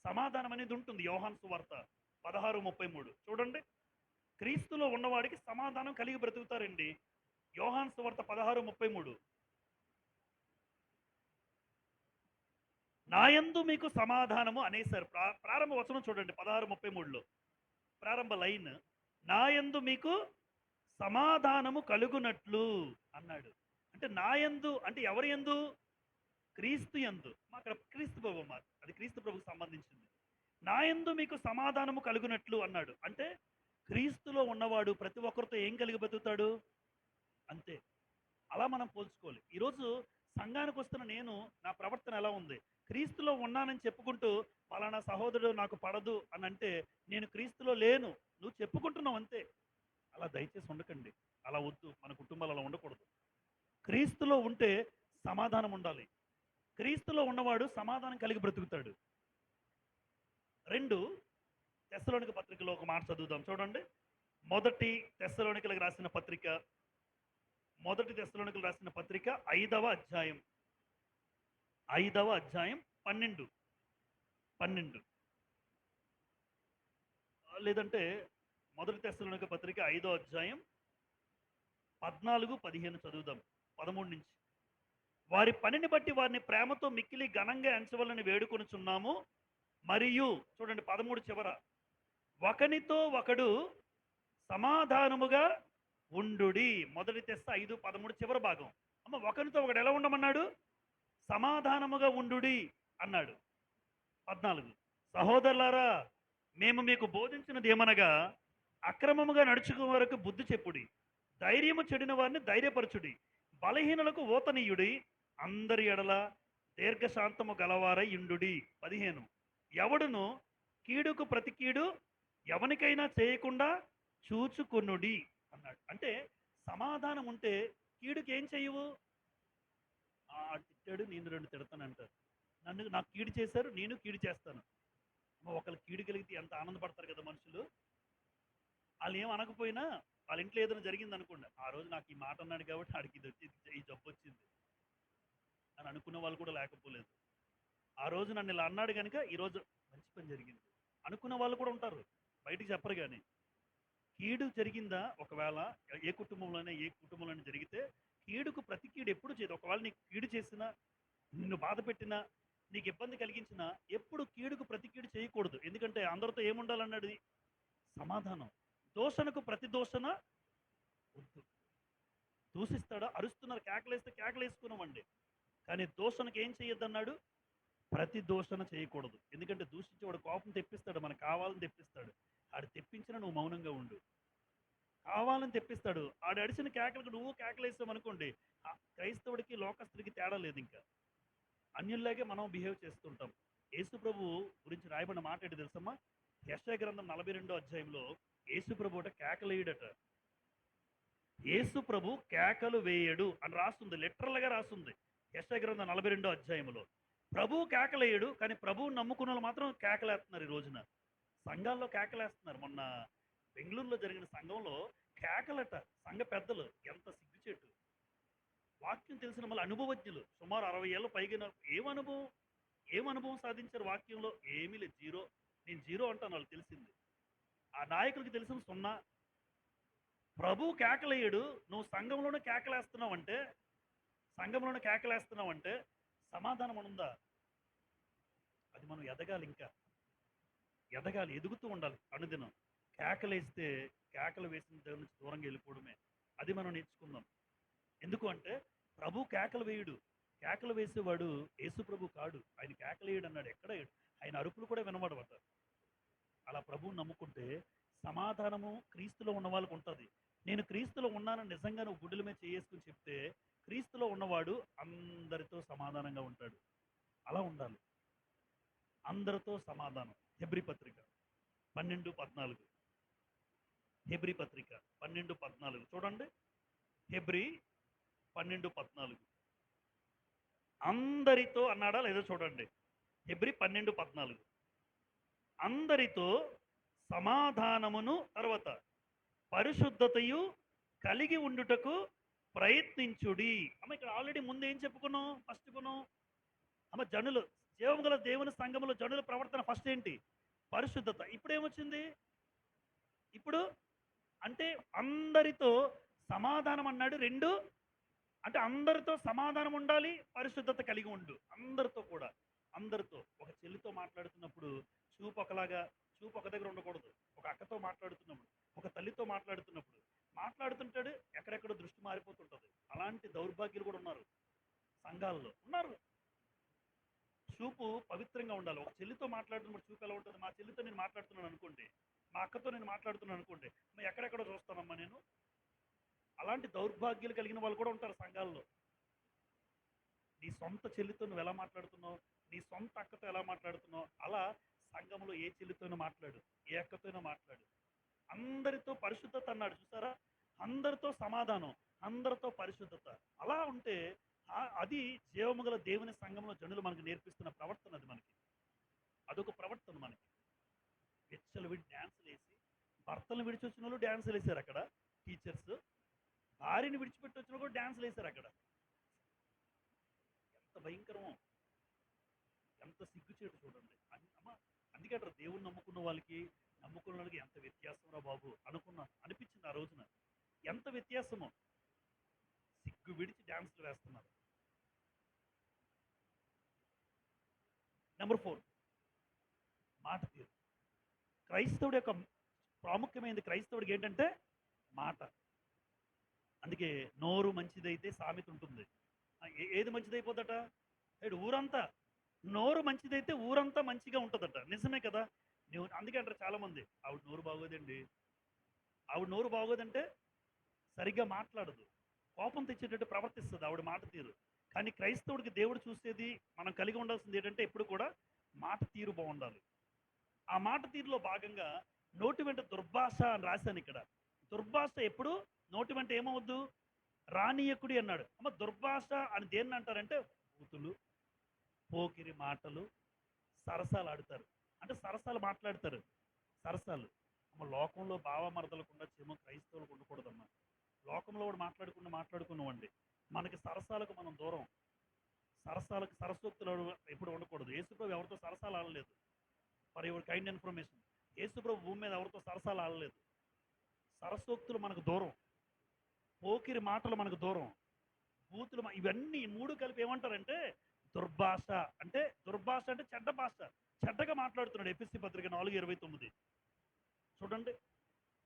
సమాధానం అనేది ఉంటుంది. యోహాను సువార్త 16:33 చూడండి. క్రీస్తులో ఉన్నవాడికి సమాధానం కలిగి బ్రతుకుతారండి. యోహాను సువార్త 16:33. నాయందు మీకు సమాధానము అనేసారు. ప్రారంభ వచనం చూడండి 16:33లో ప్రారంభ లైన్, నాయందు మీకు సమాధానము కలుగునట్లు అన్నాడు. అంటే నాయందు అంటే ఎవరి యందు? క్రీస్తు యందు. అక్కడ క్రీస్తు ప్రభు, అది క్రీస్తు ప్రభుకు సంబంధించింది. నాయందు మీకు సమాధానము కలుగునట్లు అన్నాడు. అంటే క్రీస్తులో ఉన్నవాడు ప్రతి ఒక్కరితో ఏం కలిగి బతుకుతాడు? అంతే. అలా మనం పోల్చుకోవాలి. ఈరోజు సంఘానికి వస్తున్న నేను నా ప్రవర్తన ఎలా ఉంది? క్రీస్తులో ఉన్నానని చెప్పుకుంటూ పలానా సహోదరుడు నాకు పడదు అని అంటే నేను క్రీస్తులో లేను. నువ్వు చెప్పుకుంటున్నావు అంతే. అలా దయచేసి ఉండకండి. అలా వద్దు. మన కుటుంబాలు అలా ఉండకూడదు. క్రీస్తులో ఉంటే సమాధానం ఉండాలి. క్రీస్తులో ఉన్నవాడు సమాధానం కలిగి బ్రతుకుతాడు. 2 తెస్సలోనిక పత్రికలో ఒక మాట చదువుదాం చూడండి. మొదటి తెస్సలోనికలకు రాసిన పత్రిక, మొదటి తెస్సలోనికలకు రాసిన పత్రిక 5వ అధ్యాయం 12 లేదంటే మొదటి తెస్సలోనిక పత్రిక 5వ అధ్యాయం 14, 15 చదువుదాం. 13 నుంచి. వారి పనిని బట్టి వారిని ప్రేమతో మిక్కిలి ఘనంగా ఎంచవలని వేడుకొనుచున్నాము. మరియు చూడండి 13 చివర, ఒకనితో ఒకడు సమాధానముగా ఉండుడి. మొదటి తెస్స 5:13 చివరి భాగం. అమ్మ ఒకరితో ఒకడు ఎలా ఉండమన్నాడు? సమాధానముగా ఉండుడి అన్నాడు. 14 సహోదరులారా, మేము మీకు బోధించినది ఏమనగా అక్రమముగా నడుచుకు వరకు బుద్ధి చెప్పుడి, ధైర్యము చెడిన వారిని ధైర్యపరచుడి, బలహీనులకు ఓతనీయుడి, అందరి ఎడల దీర్ఘశాంతము గలవారై ఇండుడి. 15 ఎవడును కీడుకు ప్రతి కీడు ఎవనికైనా చేయకుండా చూచుకొనుడి అన్నాడు. అంటే సమాధానం ఉంటే కీడుకి ఏం చెయ్యవు? తిట్టాడు, నేను 2 తిడతానంటారు. నాకు కీడు చేశారు, నేను కీడు చేస్తాను. ఒకళ్ళు కీడు కలిగితే ఎంత ఆనందపడతారు కదా మనుషులు. వాళ్ళు ఏం అనకపోయినా వాళ్ళ ఇంట్లో ఏదైనా జరిగింది అనుకోండి, ఆ రోజు నాకు ఈ మాట అన్నాడు కాబట్టి ఆడికి ఇది వచ్చి ఈ జబ్బు వచ్చింది అని అనుకున్న వాళ్ళు కూడా లేకపోలేదు. ఆ రోజు నన్ను ఇలా అన్నాడు కనుక ఈరోజు మంచి పని జరిగింది అనుకున్న వాళ్ళు కూడా ఉంటారు, బయటికి చెప్పరు. కానీ కీడు జరిగిందా ఒకవేళ ఏ కుటుంబంలోనే జరిగితే కీడుకు ప్రతి కీడు ఎప్పుడు చేయదు. ఒకవేళ నీకు కీడు చేసినా, నిన్ను బాధ పెట్టినా, నీకు ఇబ్బంది కలిగించినా ఎప్పుడు కీడుకు ప్రతి కీడు చేయకూడదు. ఎందుకంటే అందరితో ఏముండాలన్నాడు? సమాధానం. దూషణకు ప్రతి దూషణ వద్దు. దూషిస్తాడా? అరుస్తున్నారు, కేకలేస్తే కేకలేసుకున్నామండి. కానీ దూషణకు ఏం చేయొద్దన్నాడు? ప్రతి దూషణ చేయకూడదు. ఎందుకంటే దూషించేవాడు కోపం తెప్పిస్తాడు, మనకు కావాలని తెప్పిస్తాడు. ఆడు తెప్పించినా నువ్వు మౌనంగా ఉండు. కావాలని తెప్పిస్తాడు, ఆడు అడిచిన కేకలకు నువ్వు కేకలేస్తావు అనుకోండి, క్రైస్తవుడికి లోకస్తుడికి తేడా లేదు. ఇంకా అన్యుల్లాగే మనం బిహేవ్ చేస్తుంటాం. యేసు ప్రభు గురించి రాయబడిన మాట ఏంటి తెలుసమ్మా? యెషయా గ్రంథం 42వ అధ్యాయంలో యేసు ప్రభు అట కేకలేయుడట. యేసు ప్రభు కేకలు వేయడు అని రాస్తుంది, లిటరల్గా రాస్తుంది యెషయా గ్రంథం 42వ అధ్యాయంలో. ప్రభు కేకలేయడు, కానీ ప్రభువు నమ్ముకున్న వాళ్ళు మాత్రం కేకలేస్తున్నారు. ఈ రోజున సంఘాల్లో కేకలేస్తున్నారు. మొన్న బెంగళూరులో జరిగిన సంఘంలో కేకలట. సంఘ పెద్దలు ఎంత సిగ్గుచేటు. వాక్యం తెలిసిన మళ్ళీ అనుభవజ్ఞులు సుమారు 60 ఏళ్ళ పైగా ఏం అనుభవం సాధించారు వాక్యంలో? ఏమీ లేదు, జీరో. నేను జీరో అంటాను, వాళ్ళు తెలిసింది. ఆ నాయకులకి తెలిసిన 0. ప్రభు కేకలేయడు, నువ్వు సంఘంలోనే కేకలేస్తున్నావంటే సమాధానం ఉందా? అది మనం ఎదగాలి, ఇంకా ఎదగాలి, ఎదుగుతూ ఉండాలి అనుదినం. కేకలేస్తే కేకలు వేసిన దగ్గర నుంచి దూరంగా వెళ్ళిపోవడమే. అది మనం నేర్చుకుందాం. ఎందుకు అంటే ప్రభు కేకలు వేయుడు. కేకలు వేసేవాడు యేసు ప్రభు కాడు. ఆయన కేకలేయడు అన్నాడు. ఎక్కడ ఆయన అరుపులు కూడా వినబడవట. అలా ప్రభువుని నమ్ముకుంటే సమాధానము క్రీస్తులో ఉన్న వాళ్ళకు ఉంటుంది. నేను క్రీస్తులో ఉన్నానని నిజంగా నువ్వు గుడ్డల మీద చేసుకుని చెప్తే క్రీస్తులో ఉన్నవాడు అందరితో సమాధానంగా ఉంటాడు. అలా ఉండాలి, అందరితో సమాధానం. హెబ్రీ పత్రిక 12:14. హెబ్రీ పత్రిక 12:14 చూడండి. హెబ్రీ 12:14 అందరితో అన్నాడా లేదో చూడండి. హెబ్రీ 12:14 అందరితో సమాధానమును తర్వాత పరిశుద్ధతయు కలిగి ఉండుటకు ప్రయత్నించుడి. అమ్మ ఇక్కడ ఆల్రెడీ ముందు ఏం చెప్పుకున్నాం? ఫస్ట్ కొన్నాం అమ్మ, జనులు జీవం గల దేవుని సంఘములో జనుల ప్రవర్తన ఫస్ట్ ఏంటి? పరిశుద్ధత. ఇప్పుడు ఏమొచ్చింది? ఇప్పుడు అంటే అందరితో సమాధానం అన్నాడు. 2 అంటే అందరితో సమాధానం ఉండాలి, పరిశుద్ధత కలిగి ఉండు. అందరితో కూడా, అందరితో. ఒక చెల్లితో మాట్లాడుతున్నప్పుడు చూపు ఒక దగ్గర ఉండకూడదు. ఒక అక్కతో మాట్లాడుతున్నప్పుడు, ఒక తల్లితో మాట్లాడుతుంటాడు, ఎక్కడెక్కడో దృష్టి మారిపోతుంటుంది. అలాంటి దౌర్భాగ్యులు కూడా ఉన్నారు, సంఘాలలో ఉన్నారు. చూపు పవిత్రంగా ఉండాలి. ఒక చెల్లితో మాట్లాడుతున్నప్పుడు చూపు ఎలా ఉంటుంది? మా చెల్లితో నేను మాట్లాడుతున్నాను అనుకోండి, మా అక్కతో నేను మాట్లాడుతున్నాను అనుకోండి, ఎక్కడెక్కడో చూస్తానమ్మా నేను. అలాంటి దౌర్భాగ్యాలు కలిగిన వాళ్ళు కూడా ఉంటారు సంఘాల్లో. నీ సొంత చెల్లితో నువ్వు ఎలా మాట్లాడుతున్నావు, నీ సొంత అక్కతో ఎలా మాట్లాడుతున్నావు, అలా సంఘంలో ఏ చెల్లితోనో మాట్లాడు, ఏ అక్కతోనో మాట్లాడు. అందరితో పరిశుద్ధత అన్నాడు చూసారా, అందరితో సమాధానం, అందరితో పరిశుద్ధత. అలా ఉంటే అది జీవము గల దేవుని సంఘంలో జనులు మనకు నేర్పిస్తున్న ప్రవర్తన. అది మనకి అదొక ప్రవర్తన. మనకి విచ్చలు విడి డ్యాన్సులు వేసి, భర్తలను విడిచి వచ్చిన వాళ్ళు డ్యాన్సులు వేసారు అక్కడ టీచర్స్, భార్యని విడిచిపెట్టి వచ్చిన కూడా డ్యాన్సులు వేసారు అక్కడ. ఎంత భయంకరమో, ఎంత సిగ్గుచేటు చూడండి. అమ్మ, అందుకే అంటారు దేవుని నమ్ముకున్న వాళ్ళకి నమ్ముకున్న వాళ్ళకి ఎంత వ్యత్యాసం రా బాబు అనిపించింది ఆ రోజున. ఎంత వ్యత్యాసమో, సిగ్గు విడిచి డ్యాన్సులు వేస్తున్నారు. నెంబర్ 4, మాట తీరు. క్రైస్తవుడి యొక్క ప్రాముఖ్యమైనది క్రైస్తవుడికి ఏంటంటే మాట. అందుకే నోరు మంచిదైతే సామెత ఉంటుంది. ఏది మంచిదైపోద్దట? ఊరంతా. నోరు మంచిదైతే ఊరంతా మంచిగా ఉంటుందట. నిజమే కదా. అందుకే అంటారు చాలా మంది, ఆవిడ నోరు బాగోదండి, ఆవిడ నోరు బాగోదంటే సరిగ్గా మాట్లాడదు, కోపం తెచ్చేటట్టు ప్రవర్తిస్తుంది ఆవిడ మాట తీరు. కానీ క్రైస్తవుడికి దేవుడు చూసేది, మనం కలిగి ఉండాల్సింది ఏంటంటే ఎప్పుడు కూడా మాట తీరు బాగుండాలి. ఆ మాట తీరులో భాగంగా నోటి వెంట దుర్భాష అని రాశాను ఇక్కడ. దుర్భాష ఎప్పుడు నోటి వెంట ఏమవద్దు? రానీయకుడి అన్నాడు. అమ్మ, దుర్భాష అని దేన్ని అంటారంటే బూతులు, పోకిరి మాటలు, సరసాలు ఆడతారు. అంటే సరసాలు మాట్లాడతారు. సరసాలు అమ్మ, లోకంలో భావమరదలకు ఉండొచ్చేమో, క్రైస్తవులకు ఉండకూడదమ్మా. లోకంలో కూడా మాట్లాడుకున్నామండి. మనకి సరసాలకు మనం దూరం. సరసాలకు సరసోక్తులు ఎప్పుడు ఉండకూడదు. యేసుప్రభు ఎవరితో సరసాలు ఆడలేదు. ఫర్ యువర్ కైండ్ ఇన్ఫర్మేషన్, యేసుప్రభు భూమి మీద ఎవరితో సరసాలు ఆడలేదు. సరసోక్తులు మనకు దూరం, పోకిరి మాటలు మనకు దూరం, బూతులు, ఇవన్నీ మూడు కలిపి ఏమంటారంటే దుర్భాష. అంటే దుర్భాష అంటే చెడ్డ భాష, చెడ్డగా మాట్లాడుతున్నాడు. ఎఫ్ఎస్సి పత్రిక 4:29 చూడండి.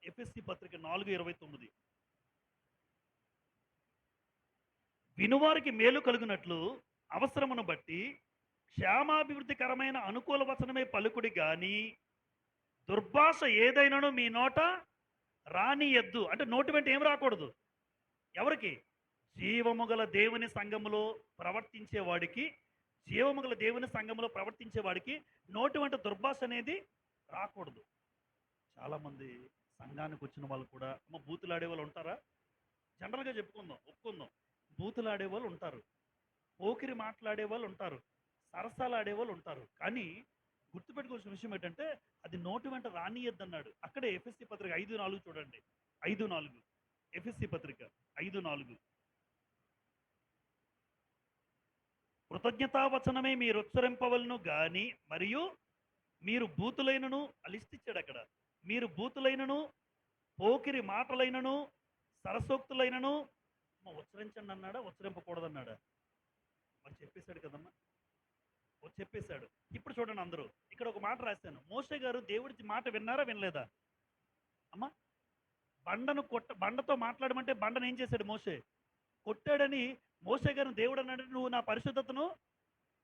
ఎఫ్ఎస్సి పత్రిక 4:29, వినువారికి మేలు కలుగునట్లు అవసరమును బట్టి క్షేమాభివృద్ధికరమైన అనుకూల వచనమే పలుకుడి గాని దుర్భాష ఏదైనాను మీ నోట రానియద్దు. అంటే నోటి వెంట ఏం రాకూడదు? ఎవరికి? జీవముగల దేవుని సంఘములో ప్రవర్తించేవాడికి, జీవముగల దేవుని సంఘములో ప్రవర్తించేవాడికి నోటి వెంట దుర్భాష అనేది రాకూడదు. చాలామంది సంఘానికి వచ్చిన వాళ్ళు కూడా బూతులాడే వాళ్ళు ఉంటారా? జనరల్గా ఒప్పుకుందాం, బూతులాడే వాళ్ళు ఉంటారు, పోకిరి మాట్లాడే వాళ్ళు ఉంటారు, సరసాలు ఆడేవాళ్ళు ఉంటారు. కానీ గుర్తుపెట్టుకోవాల్సిన విషయం ఏంటంటే అది నోటి వెంట రానియద్దన్నాడు. అక్కడే ఎఫ్ఎస్సి పత్రిక 5:4 చూడండి. 5:4 ఎఫ్ఎస్సి పత్రిక 5:4, కృతజ్ఞతావచనమే మీరు ఉచ్చరింపవలను గాని మరియు మీరు బూతులైనను, లిస్ట్ ఇచ్చాడు అక్కడ, మీరు బూతులైనను, పోకిరి మాటలైనను, సరసోక్తులైనను ఉచ్చరించండి అన్నాడా, ఉచ్చరింపకూడదన్నాడా? మరి చెప్పేశాడు కదమ్మా, చెప్పేశాడు. ఇప్పుడు చూడండి అందరూ, ఇక్కడ ఒక మాట రాశాను. మోషే గారు దేవుడి మాట విన్నారా, వినలేదా? అమ్మా, బండతో మాట్లాడమంటే బండను ఏం చేశాడు? మోషే కొట్టాడని మోషే గారిని దేవుడు అన్నాడు, నువ్వు నా పరిశుద్ధతను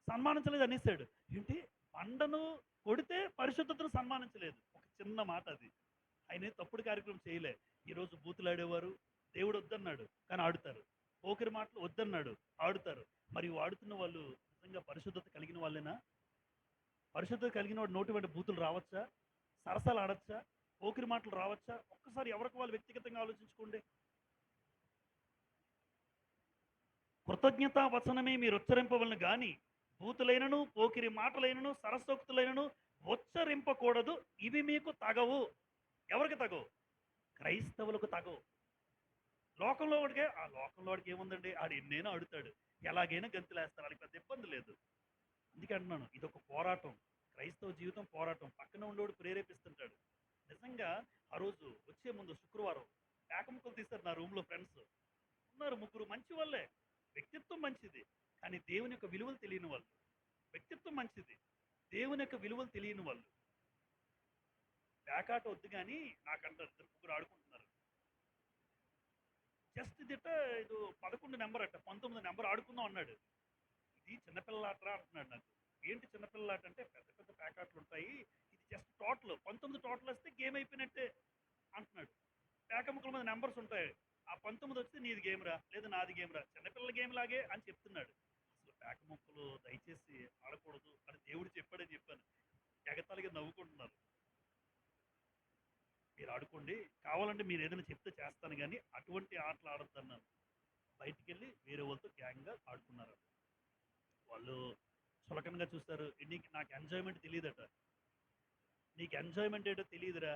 సన్మానించలేదు అనేసాడు. ఏంటి? బండను కొడితే పరిశుద్ధతను సన్మానించలేదు. ఒక చిన్న మాట అది. ఆయన తప్పుడు కార్యక్రమం చేయలే. ఈరోజు బూతులాడేవారు దేవుడు వద్దన్నాడు కానీ ఆడుతారు, పోకిరి మాటలు వద్దన్నాడు ఆడుతారు. మరి ఆడుతున్న వాళ్ళు నిజంగా పరిశుద్ధత కలిగిన వాళ్ళేనా? పరిశుద్ధత కలిగిన వాడు నోటి వెంట బూతులు రావచ్చా? సరసాలు ఆడచ్చా? పోకిరి మాటలు రావచ్చా? ఒక్కసారి ఎవరికి వాళ్ళు వ్యక్తిగతంగా ఆలోచించుకోండి. కృతజ్ఞతా వచనమే మీరు ఉచ్చరింపవలను గాని బూతులైనను, పోకిరి మాటలైనను, సరసోక్తులైనను ఉచ్చరింపకూడదు. ఇవి మీకు తగవు. ఎవరికి తగవు? క్రైస్తవులకు తగవు. లోకంలో వాడికి ఏముందండి, ఆడు ఎన్నైనా ఆడుతాడు, ఎలాగైనా గంతులేస్తారు, వాడికి పెద్ద ఇబ్బంది లేదు. అందుకే అంటున్నాను, ఇదొక పోరాటం. క్రైస్తవ జీవితం పోరాటం. పక్కన ఉండేవాడు ప్రేరేపిస్తుంటాడు. నిజంగా ఆ రోజు వచ్చే ముందు శుక్రవారం పేకముక్కలు తీస్తారు నా రూమ్లో. ఫ్రెండ్స్ ఉన్నారు, ముగ్గురు మంచి వాళ్ళే, వ్యక్తిత్వం మంచిది, కానీ దేవుని యొక్క విలువలు తెలియని వాళ్ళు. వ్యక్తిత్వం మంచిది, దేవుని యొక్క విలువలు తెలియని వాళ్ళు. పేకాట వద్దు కానీ నాకంటారు, ఇద్దరు ముగ్గురు ఆడుకుంటున్నారు. జస్ట్ ఇదిట ఇది 11 నెంబర్ అట్ట, 19 నెంబర్ ఆడుకుందాం అన్నాడు. ఇది చిన్నపిల్లలాటరా అంటున్నాడు నాకు. ఏంటి చిన్నపిల్లలాట అంటే, పెద్ద పెద్ద పేకాట్లు ఉంటాయి, ఇది జస్ట్ టోటల్ 19 టోటల్ వస్తే గేమ్ అయిపోయినట్టే అంటున్నాడు. పేక ముక్కల మీద నెంబర్స్ ఉంటాయి. ఆ 19 వస్తే నీది గేమ్ రా, లేదా నాది గేమ్ రా, చిన్నపిల్లల గేమ్ లాగే అని చెప్తున్నాడు. అసలు పేక ముక్కలు దయచేసి ఆడకూడదు అని దేవుడు చెప్పాడని చెప్పాను. ఎగతాళిగా నవ్వుకుంటున్నారు. మీరు ఆడుకోండి, కావాలంటే మీరు ఏదైనా చెప్తే చేస్తాను కానీ అటువంటి ఆటలు ఆడొద్దన్నాను. బయటికెళ్ళి వేరే వాళ్ళతో గ్యాంగ్గా ఆడుకున్నారు. వాళ్ళు చులకనగా చూస్తారు. నీకు నాకు ఎంజాయ్మెంట్ తెలియదట. నీకు ఎంజాయ్మెంట్ ఏంటో తెలియదురా,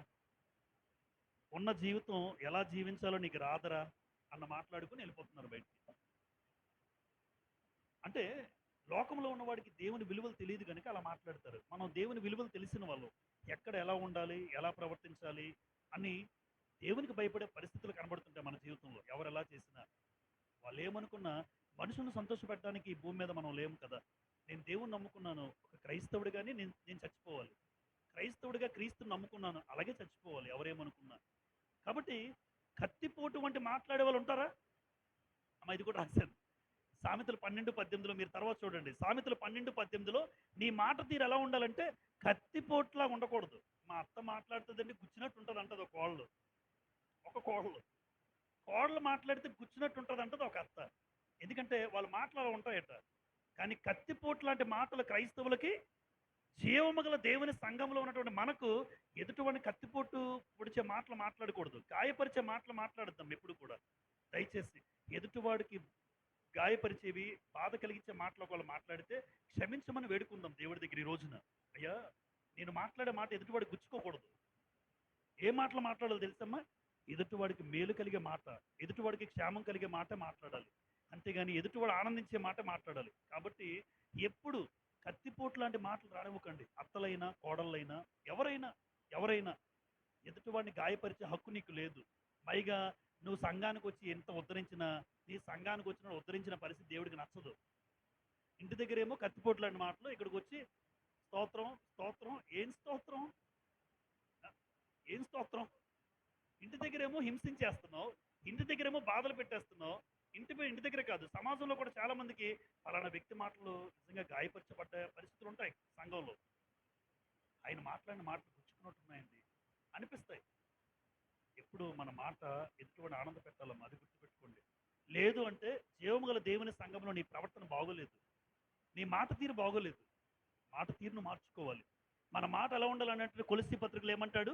ఉన్న జీవితం ఎలా జీవించాలో నీకు రాదరా అన్న మాట్లాడుకుని వెళ్ళిపోతున్నారు బయటికి. అంటే లోకంలో ఉన్నవాడికి దేవుని విలువలు తెలియదు కనుక అలా మాట్లాడతారు. మనం దేవుని విలువలు తెలిసిన వాళ్ళు, ఎక్కడ ఎలా ఉండాలి, ఎలా ప్రవర్తించాలి అని దేవునికి భయపడే పరిస్థితులు కనబడుతుంటాయి మన జీవితంలో. ఎవరు ఎలా చేసినా వాళ్ళు ఏమనుకున్నా మనుషులను సంతోషపెట్టడానికి ఈ భూమి మీద మనం లేము కదా. నేను దేవుని నమ్ముకున్నాను, ఒక క్రైస్తవుడిగానే నేను నేను చచ్చిపోవాలి. క్రైస్తవుడిగా క్రీస్తుని నమ్ముకున్నాను, అలాగే చచ్చిపోవాలి ఎవరేమనుకున్నా. కాబట్టి కత్తిపోటు వంటి మాట్లాడే వాళ్ళు ఉంటారా అమ్మ? ఇది కూడా రాశాను. సామెతలు 12:18 మీరు తర్వాత చూడండి. సామెతలు 12:18 నీ మాట తీరు ఎలా ఉండాలంటే కత్తిపోట్లా ఉండకూడదు. మా అత్త మాట్లాడుతుందండి గుచ్చినట్టు ఉంటుంది అంటది ఒక కోళ్ళు. కోడలు మాట్లాడితే గుచ్చినట్టు ఉంటుంది అంటది ఒక అత్త. ఎందుకంటే వాళ్ళ మాటలు అలా ఉంటాయట. కానీ కత్తిపోటు లాంటి మాటలు క్రైస్తవులకి, జీవము గల దేవుని సంఘంలో ఉన్నటువంటి మనకు ఎదుటివాడిని కత్తిపోటు పొడిచే మాటలు మాట్లాడకూడదు. గాయపరిచే మాటలు మాట్లాడద్దాం ఎప్పుడు కూడా. దయచేసి ఎదుటివాడికి గాయపరిచేవి, బాధ కలిగించే మాటలు ఒకవేళ మాట్లాడితే క్షమించమని వేడుకుందాం దేవుడి దగ్గర ఈ రోజున. అయ్యా, నేను మాట్లాడే మాట ఎదుటివాడికి గుచ్చుకోకూడదు. ఏ మాటలు మాట్లాడాలో తెలుసమ్మా? ఎదుటివాడికి మేలు కలిగే మాట, ఎదుటివాడికి క్షేమం కలిగే మాట మాట్లాడాలి. అంతేగాని ఎదుటివాడు ఆనందించే మాట మాట్లాడాలి. కాబట్టి ఎప్పుడు కత్తిపోటు లాంటి మాటలు రానివ్వకండి. అత్తలైనా, కోడళ్ళైనా, ఎవరైనా ఎదుటివాడిని గాయపరిచే హక్కు నీకు లేదు. పైగా నువ్వు సంఘానికి వచ్చి ఎంత ఉద్ధరించినా, నీ సంఘానికి వచ్చిన ఉద్ధరించిన పరిస్థితి దేవుడికి నచ్చదు. ఇంటి దగ్గరేమో కత్తిపోటు లాంటి మాటలు, ఇక్కడికి వచ్చి స్తోత్రం స్తోత్రం. ఏం స్తోత్రం? ఇంటి దగ్గరేమో హింసించేస్తున్నావు, ఇంటి దగ్గరేమో బాధలు పెట్టేస్తున్నావు. ఇంటి దగ్గర కాదు, సమాజంలో కూడా చాలా మందికి ఫలానా వ్యక్తి మాటలు నిజంగా గాయపరచబడ్డ పరిస్థితులు ఉంటాయి సంఘంలో. ఆయన మాట్లాడిన మాటలు గుచ్చుకున్నట్టున్నాయండి అనిపిస్తాయి. ఎప్పుడు మన మాట ఎదుటివాడిని ఆనంద పెట్టాలమ్మా, అది గుర్తుపెట్టుకోండి. లేదు అంటే జీవము గల దేవుని సంఘంలో నీ ప్రవర్తన బాగోలేదు, నీ మాట తీరు బాగోలేదు. మాట తీరును మార్చుకోవాలి. మన మాట ఎలా ఉండాలన్నట్టు కొలస్సీ పత్రికలు ఏమంటాడు?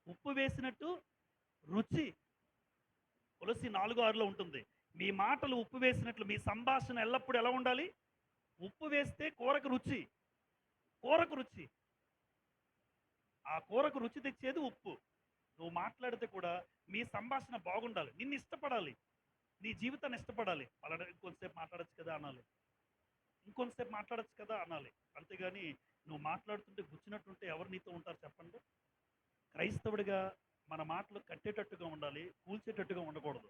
ఉప్పు వేసినట్టు రుచి. కొలస్సీ 4:6లో ఉంటుంది. మీ మాటలు ఉప్పు వేసినట్లు మీ సంభాషణ ఎల్లప్పుడూ ఎలా ఉండాలి? ఉప్పు వేస్తే కూరకు రుచి. ఆ కూరకు రుచి తెచ్చేది ఉప్పు. నువ్వు మాట్లాడితే కూడా మీ సంభాషణ బాగుండాలి, నిన్ను ఇష్టపడాలి, నీ జీవితాన్ని ఇష్టపడాలి. అలానే ఇంకొంతసేపు మాట్లాడచ్చు కదా అనాలి. అంతేగాని నువ్వు మాట్లాడుతుంటే గుచ్చినట్టుంటే ఎవరు నీతో ఉంటారు చెప్పండి? క్రైస్తవుడిగా మన మాటలు కట్టేటట్టుగా ఉండాలి, కూల్చేటట్టుగా ఉండకూడదు.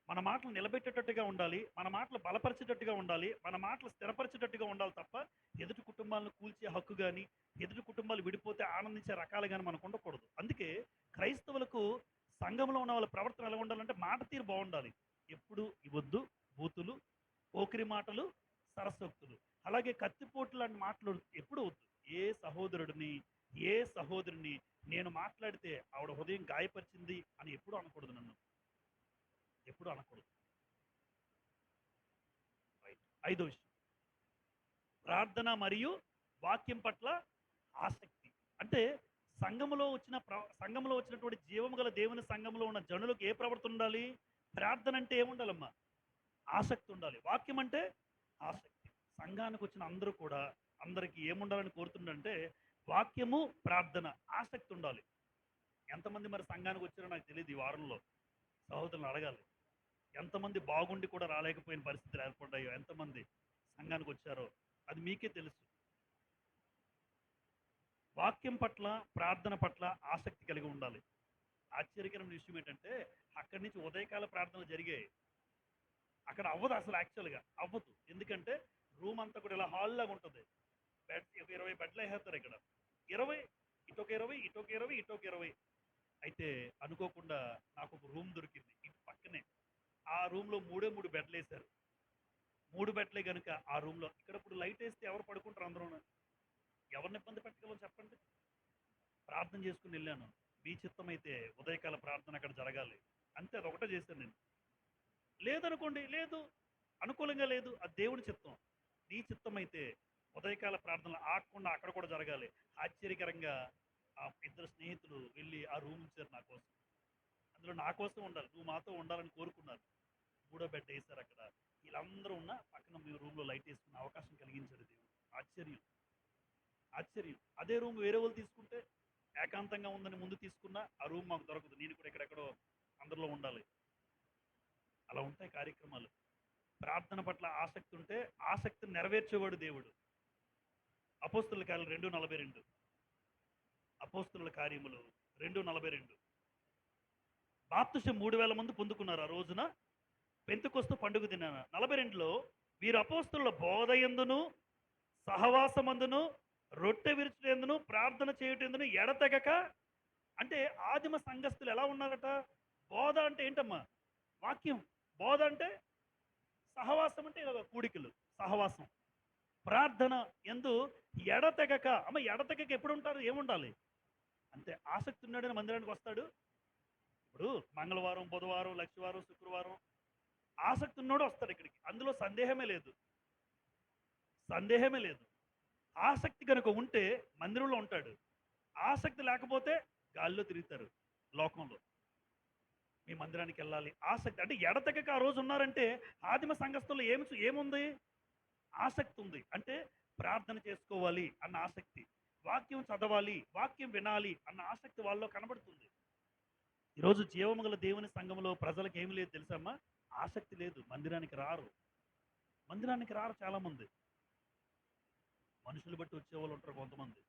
మన మాటలు నిలబెట్టేటట్టుగా ఉండాలి, మన మాటలు బలపరిచేటట్టుగా ఉండాలి, మన మాటలు స్థిరపరిచేటట్టుగా ఉండాలి తప్ప ఎదుటి కుటుంబాలను కూల్చే హక్కు కానీ, ఎదుటి కుటుంబాలు విడిపోతే ఆనందించే రకాలు కానీ మనకు ఉండకూడదు. అందుకే క్రైస్తవులకు సంఘంలో ఉన్న వాళ్ళ ప్రవర్తన ఎలా ఉండాలంటే మాట తీరు బాగుండాలి. ఎప్పుడు ఇవద్దు బూతులు, పోకిరి మాటలు, సరస్వక్తులు, అలాగే కత్తిపోటు లాంటి మాటలు ఎప్పుడు వద్దు. ఏ సహోదరుని నేను మాట్లాడితే ఆవిడ హృదయం గాయపరిచింది అని ఎప్పుడు అనకూడదు. ఎప్పుడు అనకూడదు. రైట్. 5వ విషయం, ప్రార్థన మరియు వాక్యం పట్ల ఆసక్తి. అంటే సంఘములో వచ్చినటువంటి జీవము గల దేవుని సంఘంలో ఉన్న జనులకు ఏ ప్రవర్తన ఉండాలి? ప్రార్థన అంటే ఏముండాలమ్మా? ఆసక్తి ఉండాలి. వాక్యం అంటే ఆసక్తి. సంఘానికి వచ్చిన అందరూ కూడా అందరికీ ఏముండాలని కోరుతుండంటే వాక్యము, ప్రార్థన, ఆసక్తి ఉండాలి. ఎంతమంది మరి సంఘానికి వచ్చారో నాకు తెలియదు ఈ వారంలో. సహోదరులను అడగాలి. ఎంతమంది బాగుండి కూడా రాలేకపోయిన పరిస్థితులు ఏర్పడ్డాయో, ఎంతమంది సంఘానికి వచ్చారో అది మీకే తెలుసు. వాక్యం పట్ల, ప్రార్థన పట్ల ఆసక్తి కలిగి ఉండాలి. ఆశ్చర్యకరమైన విషయం ఏంటంటే అక్కడి నుంచి ఉదయకాల ప్రార్థనలు జరిగాయి. అక్కడ అవ్వదు, అసలు యాక్చువల్గా అవ్వదు. ఎందుకంటే రూమ్ అంతా కూడా ఇలా హాల్ లాగా ఉంటుంది. బెడ్ 20 బెడ్లు వేసేస్తారు ఇక్కడ. 20, ఇటొక 20. అయితే అనుకోకుండా నాకు ఒక రూమ్ దొరికింది ఇటు పక్కనే. ఆ రూమ్లో 3 బెడ్లు వేశారు. 3 బెడ్లే కనుక ఆ రూమ్లో. ఇక్కడ ఇప్పుడు లైట్ వేస్తే ఎవరు పడుకుంటారు? అందరూ ఎవరిని ఇబ్బంది పెట్టగలం చెప్పండి? ప్రార్థన చేసుకుని వెళ్ళాను. మీ చిత్తం అయితే ఉదయకాల ప్రార్థన అక్కడ జరగాలి. అంతే, అదొకటే చేశాను నేను. లేదనుకోండి, లేదు, అనుకూలంగా లేదు, అది దేవుడి చిత్తం. నీ చిత్తం అయితే ఉదయకాల ప్రార్థనలు ఆగకుండా అక్కడ కూడా జరగాలి. ఆశ్చర్యకరంగా ఆ ఇద్దరు స్నేహితులు వెళ్ళి ఆ రూమ్ ఇచ్చారు నా కోసం. అందులో నా కోసం ఉండాలి, నువ్వు మాతో ఉండాలని కోరుకున్నారు. మూడో బెడ్ వేశారు అక్కడ. వీళ్ళందరూ ఉన్న పక్కన మీ రూమ్లో లైట్ వేసుకునే అవకాశం కలిగించాడు దేవుడు. ఆశ్చర్యం, ఆశ్చర్యం. అదే రూమ్ వేరే వాళ్ళు తీసుకుంటే, ఏకాంతంగా ఉందని ముందు తీసుకున్నా ఆ రూమ్ మాకు దొరకదు. నేను కూడా ఎక్కడెక్కడో అందరిలో ఉండాలి. అలా ఉంటాయి కార్యక్రమాలు. ప్రార్థన పట్ల ఆసక్తి ఉంటే ఆసక్తిని నెరవేర్చేవాడు దేవుడు. అపోస్తుల కార్యాలు 2:42. అపోస్తుల కార్యములు 2:42. బాప్తిసం 3000 మంది పొందుకున్నారు ఆ రోజున పెంతెకొస్తు పండుగ దినాన. 42లో వీరు అపోస్తుల బోధ యందును సహవాసమందును రొట్టె విరుచుటందును ప్రార్థన చేయుటందును ఎడతెగక. అంటే ఆదిమ సంఘస్థులు ఎలా ఉన్నారట? బోధ అంటే ఏంటమ్మా? వాక్యం. బోధ అంటే సహవాసం, అంటే కూడికలు, సహవాసం. ప్రార్థన ఎందు ఎడతెగక. అమ్మ, ఎడతెగక ఎప్పుడు ఉంటారు? ఏముండాలి? అంతే, ఆసక్తి ఉన్నాడని మందిరానికి వస్తాడు. ఇప్పుడు మంగళవారం, బుధవారం, లక్షవారం, శుక్రవారం ఆసక్తి ఉన్నోడు వస్తాడు ఇక్కడికి. అందులో సందేహమే లేదు, సందేహమే లేదు. ఆసక్తి కనుక ఉంటే మందిరంలో ఉంటాడు. ఆసక్తి లేకపోతే గాల్లో తిరుగుతారు లోకంలో. మీ మందిరానికి వెళ్ళాలి ఆసక్తి అంటే ఎడతెగక ఆ రోజు ఉన్నారంటే ఆదిమ సంఘస్థుల్లో ఏముంది? ఆసక్తి ఉంది. అంటే ప్రార్థన చేసుకోవాలి అన్న ఆసక్తి, వాక్యం చదవాలి, వాక్యం వినాలి అన్న ఆసక్తి వాళ్ళలో కనబడుతుంది. ఈరోజు జీవముగల దేవుని సంఘంలో ప్రజలకు ఏమి లేదు తెలుసమ్మా? ఆసక్తి లేదు. మందిరానికి రారు, మందిరానికి రారు చాలామంది. మనుషులు బట్టి వచ్చేవాళ్ళు ఉంటారు కొంతమంది.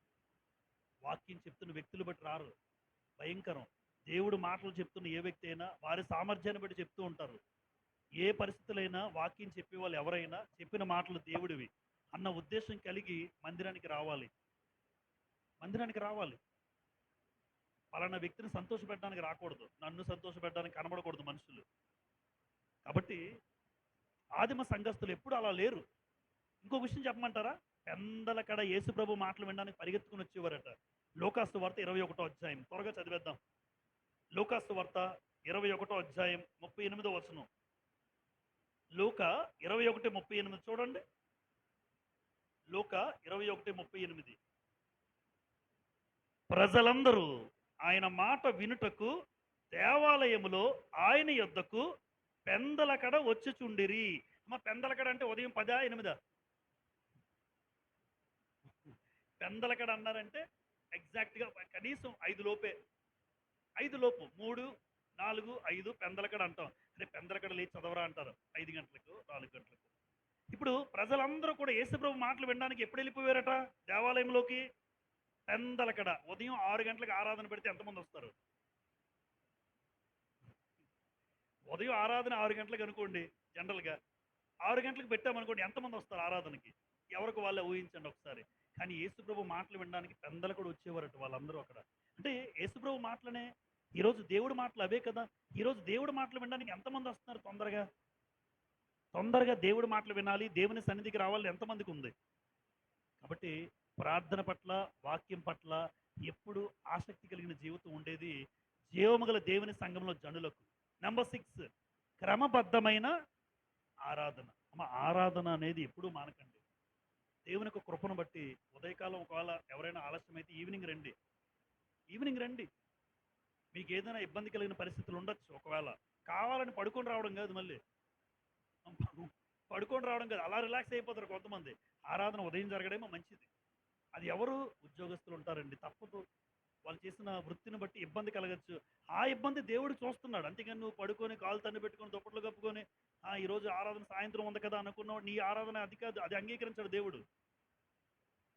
వాక్యం చెప్తున్న వ్యక్తులు బట్టి రారు. భయంకరం. దేవుడు మాటలు చెప్తున్న ఏ వ్యక్తి అయినా వారి సామర్థ్యాన్ని బట్టి చెప్తూ ఉంటారు. ఏ పరిస్థితులైనా వాక్యం చెప్పే వాళ్ళు ఎవరైనా చెప్పిన మాటలు దేవుడివి అన్న ఉద్దేశం కలిగి మందిరానికి రావాలి, మందిరానికి రావాలి. పలానా వ్యక్తిని సంతోషపెట్టడానికి రాకూడదు, నన్ను సంతోషపెట్టడానికి కనబడకూడదు మనుషులు. కాబట్టి ఆదిమ సంఘస్థులు ఎప్పుడు అలా లేరు. ఇంకో విషయం చెప్పమంటారా? పెందలకడ యేసుప్రభు మాటలు వినడానికి పరిగెత్తుకుని వచ్చేవారట. లూకాసు వార్త 21వ అధ్యాయం, త్వరగా చదివేద్దాం. లూకాసు వార్త 21వ అధ్యాయం 38వ వచనం. లూకా 21:38 చూడండి. లూకా 21:38. ప్రజలందరూ ఆయన మాట వినుటకు దేవాలయములో ఆయన యొద్దకు పెందలకడ వచ్చుచుండిరి. అమ్మ, పెందలకడ అంటే ఉదయం 10, 8? పెందలకడ అన్నారంటే ఎగ్జాక్ట్గా కనీసం 5 లోపే. 5 లోపు, 3, 4, 5 పెందలకడ అంటాం. అరే, పెందలకడ లేచి చదవరా అంటారు 5 గంటలకు, 4 గంటలకు. ఇప్పుడు ప్రజలందరూ కూడా యేసుప్రభు మాటలు వినడానికి ఎప్పుడు వెళ్ళిపోయారట దేవాలయంలోకి? పెందలకడ. ఉదయం 6 గంటలకు ఆరాధన పెడితే ఎంతమంది వస్తారు? ఉదయం ఆరాధన 6 గంటలకు అనుకోండి. జనరల్గా 6 గంటలకు పెట్టామనుకోండి, ఎంతమంది వస్తారు ఆరాధనకి? ఎవరికి వాళ్ళే ఊహించండి ఒకసారి. కానీ యేసుప్రభు మాటలు వినడానికి పెందలు కూడా వచ్చేవారట వాళ్ళందరూ అక్కడ. అంటే యేసుప్రభు మాటలనే, ఈరోజు దేవుడి మాటలు అవే కదా. ఈరోజు దేవుడి మాటలు వినడానికి ఎంతమంది వస్తున్నారు? తొందరగా దేవుడి మాటలు వినాలి, దేవుని సన్నిధికి రావాలని ఎంతమందికి ఉంది? కాబట్టి ప్రార్థన పట్ల, వాక్యం పట్ల ఎప్పుడు ఆసక్తి కలిగిన జీవితం ఉండేది జీవముగల దేవుని సంఘంలో జనులకు. నెంబర్ 6, క్రమబద్ధమైన ఆరాధన. అమ్మ, ఆరాధన అనేది ఎప్పుడూ మానకండి. దేవుని యొక్క కృపను బట్టి ఉదయకాలం ఒకవేళ ఎవరైనా ఆలస్యమైతే ఈవినింగ్ రండి. మీకు ఏదైనా ఇబ్బంది కలిగిన పరిస్థితులు ఉండొచ్చు. ఒకవేళ కావాలని పడుకొని రావడం కాదు, మళ్ళీ పడుకొని రావడం కాదు, అలా రిలాక్స్ అయిపోతారు కొంతమంది. ఆరాధన ఉదయం జరగడేమో మంచిది. అది ఎవరు? ఉద్యోగస్తులు ఉంటారండి, తప్పదు. వాళ్ళు చేసిన వృత్తిని బట్టి ఇబ్బంది కలగచ్చు. ఆ ఇబ్బంది దేవుడు చూస్తున్నాడు. అంతేగాని నువ్వు పడుకొని కాలు తన్ను పెట్టుకొని దుప్పట్లు కప్పుకొని ఈరోజు ఆరాధన సాయంత్రం ఉంది కదా అనుకున్నావు, నీ ఆరాధన అది కాదు, అది అంగీకరించాడు దేవుడు.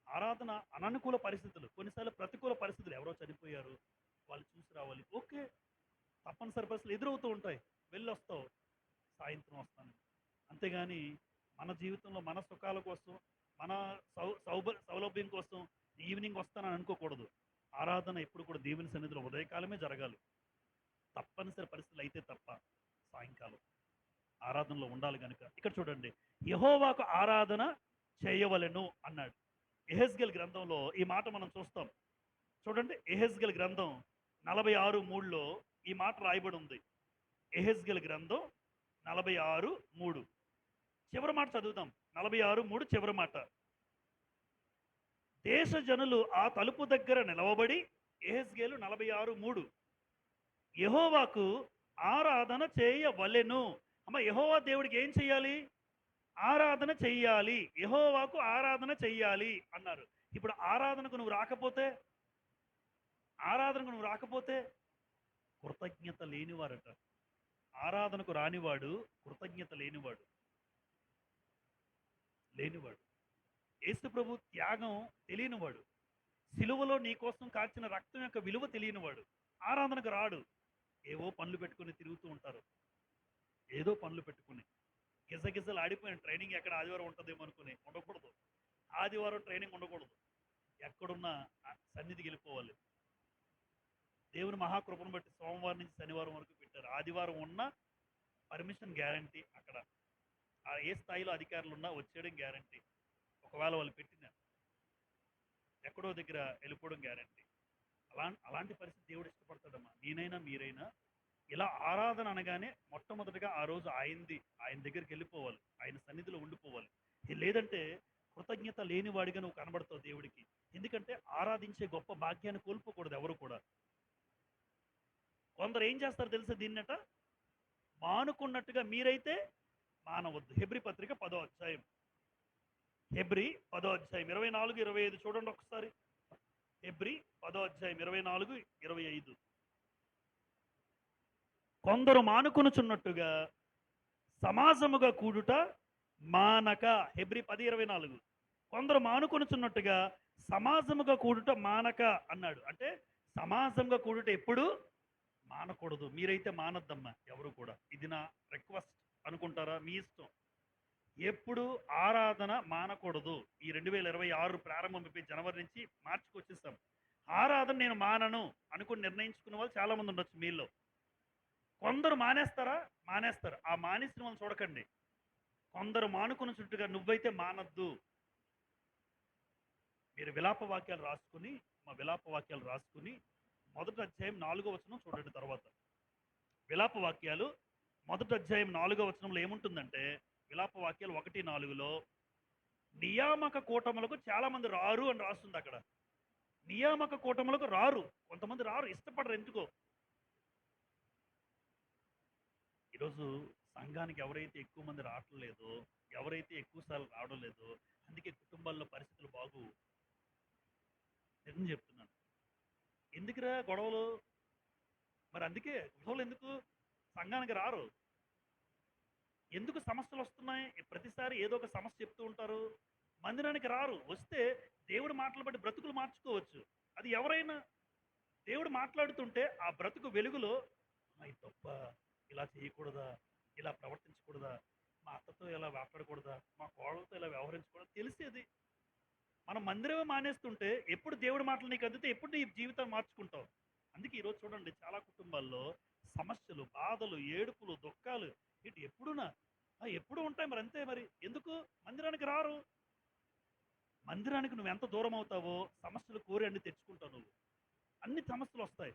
ఆరాధన అననుకూల పరిస్థితులు, కొన్నిసార్లు ప్రతికూల పరిస్థితులు, ఎవరో చనిపోయారు, వాళ్ళు చూసి రావాలి, ఓకే, తప్పనిసరి పరిస్థితులు ఎదురవుతూ ఉంటాయి, వెళ్ళొస్తావు, సాయంత్రం వస్తాను. అంతేగాని మన జీవితంలో మన సుఖాల కోసం, మన సౌలభ్యం కోసం ఈవినింగ్ వస్తానని అనుకోకూడదు. ఆరాధన ఎప్పుడు కూడా దేవుని సన్నిధిలో ఉదయకాలమే జరగాలి. తప్పనిసరి పరిస్థితులు అయితే తప్ప సాయంకాలం ఆరాధనలో ఉండాలి. కనుక ఇక్కడ చూడండి, యెహోవాకు ఆరాధన చేయవలెను అన్నాడు. యెహెజ్కేలు గ్రంథంలో ఈ మాట మనం చూస్తాం. చూడండి, యెహెజ్కేలు గ్రంథం 46:3లో ఈ మాట రాయబడి ఉంది. యెహెజ్కేలు గ్రంథం 46:3 చివరి మాట చదువుతాం. 46:3 చివరి మాట. దేశ జనులు ఆ తలుపు దగ్గర నిలవబడి, యెహెజ్కేలు 46:3 యెహోవాకు ఆరాధన చేయవలెను. అమ్మ, యెహోవా దేవుడికి ఏం చెయ్యాలి? ఆరాధన చెయ్యాలి. యెహోవాకు ఆరాధన చెయ్యాలి అన్నారు. ఇప్పుడు ఆరాధనకు నువ్వు రాకపోతే కృతజ్ఞత లేనివారట. ఆరాధనకు రానివాడు కృతజ్ఞత లేనివాడు. యేసు ప్రభు త్యాగం తెలియనివాడు. సిలువలో నీ కోసం కాచిన రక్తం యొక్క విలువ తెలియనివాడు ఆరాధనకు రాడు. ఏవో పనులు పెట్టుకుని తిరుగుతూ ఉంటారు. ఏదో పనులు పెట్టుకుని గిజగిజలు ఆడిపోయిన ట్రైనింగ్ ఎక్కడ ఆదివారం ఉంటుందేమో అనుకుని ఉండకూడదు. ఆదివారం ట్రైనింగ్ ఉండకూడదు. ఎక్కడున్నా సన్నిధికి వెళ్ళిపోవాలి. దేవుని మహాకృపను బట్టి సోమవారం నుంచి శనివారం వరకు పెట్టారు. ఆదివారం ఉన్న పర్మిషన్ గ్యారంటీ. అక్కడ ఏ స్థాయిలో అధికారులు ఉన్నా వచ్చేయడం గ్యారంటీ. ఒకవేళ వాళ్ళు పెట్టిన ఎక్కడో దగ్గర వెళ్ళిపోవడం గ్యారంటీ. అలాంటి పరిస్థితి దేవుడు ఇష్టపడతాడమ్మా. నేనైనా మీరైనా ఇలా ఆరాధన అనగానే మొట్టమొదటిగా ఆ రోజు ఆయన దగ్గరికి వెళ్ళిపోవాలి. ఆయన సన్నిధిలో ఉండిపోవాలి. లేదంటే కృతజ్ఞత లేని వాడిగా నువ్వు కనబడతావు దేవుడికి. ఎందుకంటే ఆరాధించే గొప్ప భాగ్యాన్ని కోల్పోకూడదు ఎవరు కూడా. కొందరు ఏం చేస్తారు తెలుసా? దీన్నట మానుకున్నట్టుగా మీరైతే మానవద్దు. హెబ్రీ పత్రిక 10వ అధ్యాయం. హెబ్రీ 10వ అధ్యాయం 24-25 చూడండి ఒకసారి. హెబ్రీ 10వ అధ్యాయం 24-25. కొందరు మానుకొనుచున్నట్టుగా సమాజముగా కూడుట మానక. హెబ్రీ 10:24. కొందరు మానుకొనుచున్నట్టుగా సమాజముగా కూడుట మానక అన్నాడు. అంటే సమాజంగా కూడుట ఎప్పుడు మానకూడదు. మీరైతే మానద్దమ్మా ఎవరు కూడా. ఇది నా రిక్వెస్ట్ అనుకుంటారా? మీ ఇష్టం. ఎప్పుడు ఆరాధన మానకూడదు. ఈ 2026 ప్రారంభం అయిపోయి జనవరి నుంచి మార్చికి వచ్చేస్తాం. ఆరాధన నేను మానను అనుకుని నిర్ణయించుకున్న వాళ్ళు చాలా మంది ఉండొచ్చు మీలో. కొందరు మానేస్తారు. ఆ మానేసిన వాళ్ళు చూడకండి. కొందరు మానుకున్న చుట్టుగా నువ్వైతే మానద్దు. మీరు విలాప వాక్యాలు రాసుకుని మొదటి అధ్యాయం 4వ వచనం చూడండి. తర్వాత విలాప వాక్యాలు మొదటి అధ్యాయం 4వ వచనంలో ఏముంటుందంటే, విలాప వాక్యాలు 1:4లో నియామక కూటములకు చాలా మంది రారు అని రాస్తుంది. అక్కడ నియామక కూటములకు రారు. కొంతమంది రారు, ఇష్టపడరు. ఎందుకో ఈరోజు సంఘానికి ఎవరైతే ఎక్కువ మంది రావట్లేదో, ఎవరైతే ఎక్కువ సార్లు రావడం లేదో, అందుకే కుటుంబాల్లో పరిస్థితులు బాగు. నిజం చెప్తున్నాను. ఎందుకురా గొడవలు? మరి అందుకే గొడవలు ఎందుకు? సంఘానికి రారు. ఎందుకు సమస్యలు వస్తున్నాయి? ప్రతిసారి ఏదో ఒక సమస్య చెప్తూ ఉంటారు. మందిరానికి రారు. వస్తే దేవుడు మాటలు బట్టి బ్రతుకులు మార్చుకోవచ్చు. అది ఎవరైనా దేవుడు మాట్లాడుతుంటే ఆ బ్రతుకు వెలుగులో ఇది తప్ప, ఇలా చేయకూడదా, ఇలా ప్రవర్తించకూడదా, మా అత్తతో ఇలా మాట్లాడకూడదా, మా కోడలతో ఇలా వ్యవహరించకూడదు తెలిసేది. మనం మందిరమే మానేస్తుంటే ఎప్పుడు దేవుడి మాటలు నీకు అందితే ఎప్పుడు నీ జీవితం మార్చుకుంటావు. అందుకే ఈరోజు చూడండి, చాలా కుటుంబాల్లో సమస్యలు, బాధలు, ఏడుపులు, దుఃఖాలు ఇటు ఎప్పుడు ఉంటాయి. మరి అంతే. మరి ఎందుకు మందిరానికి రారు? మందిరానికి నువ్వు ఎంత దూరం అవుతావో సమస్యలు కోరి అన్ని తెచ్చుకుంటావు. నువ్వు అన్ని సమస్యలు వస్తాయి.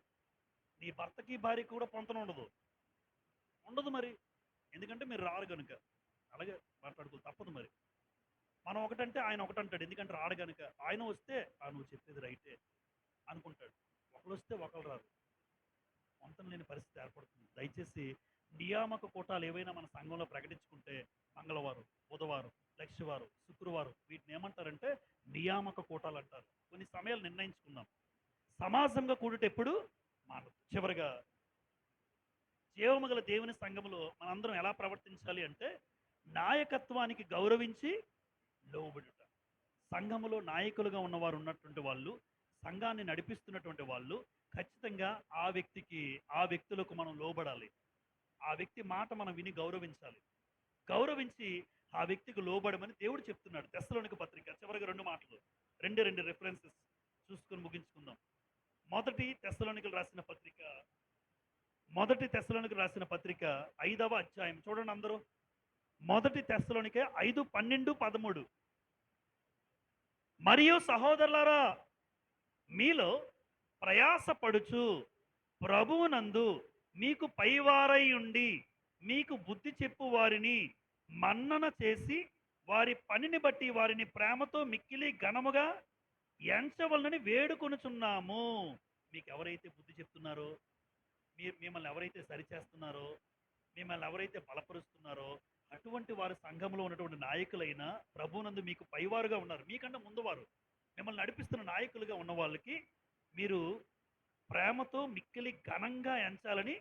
నీ భర్తకి భార్యకి కూడా పొంతన ఉండదు మరి. ఎందుకంటే మీరు రారు కనుక. అలాగే మాట్లాడుకో తప్పదు. మరి మనం ఒకటంటే ఆయన ఒకటంటాడు. ఎందుకంటే రాడు కనుక. ఆయన వస్తే నువ్వు చెప్పేది రైటే అనుకుంటాడు. ఒకరు వస్తే ఒకరు రారు. పొంతన లేని పరిస్థితి ఏర్పడుతుంది. దయచేసి నియామక కూటాలు ఏవైనా మన సంఘంలో ప్రకటించుకుంటే మంగళవారం, బుధవారం, లక్షవారం, శుక్రవారం వీటిని ఏమంటారంటే నియామక కూటాలు అంటారు. కొన్ని సమయాలు నిర్ణయించుకుందాం. సమాజంగా కూడుట ఎప్పుడు మానదు. చివరిగా జీవము గల దేవుని సంఘములో మనందరం ఎలా ప్రవర్తించాలి అంటే నాయకత్వానికి గౌరవించి లోబడుట. సంఘములో నాయకులుగా ఉన్నవారు ఉన్నటువంటి వాళ్ళు, సంఘాన్ని నడిపిస్తున్నటువంటి వాళ్ళు ఖచ్చితంగా ఆ వ్యక్తులకు మనం లోబడాలి. ఆ వ్యక్తి మాట మనం విని గౌరవించాలి. గౌరవించి ఆ వ్యక్తికి లోబడమని దేవుడు చెప్తున్నాడు. తెస్సలోనిక పత్రిక చివరిగా 2 మాటలు, 2 రెఫరెన్సెస్ చూసుకొని ముగించుకుందాం. మొదటి తెస్సలోనికలు రాసిన పత్రిక 5వ అధ్యాయం చూడండి అందరూ. మొదటి తెస్సలోనిక 5:12-13. మరియు సహోదరులారా, మీలో ప్రయాసపడుచు ప్రభువునందు మీకు పైవారై ఉండి మీకు బుద్ధి చెప్పు వారిని మన్నన చేసి వారి పనిని బట్టి వారిని ప్రేమతో మిక్కిలి ఘనముగా ఎంచవలనని వేడుకొనుచున్నాము. మీకు ఎవరైతే బుద్ధి చెప్తున్నారో, మిమ్మల్ని ఎవరైతే సరిచేస్తున్నారో, మిమ్మల్ని ఎవరైతే బలపరుస్తున్నారో, అటువంటి వారి సంఘంలో ఉన్నటువంటి నాయకులైన ప్రభువునందు మీకు పైవారుగా ఉన్నారు. మీకంటే ముందువారు మిమ్మల్ని నడిపిస్తున్న నాయకులుగా ఉన్న వాళ్ళకి మీరు ప్రేమతో మిక్కిలి ఘనంగా ఎంచాలని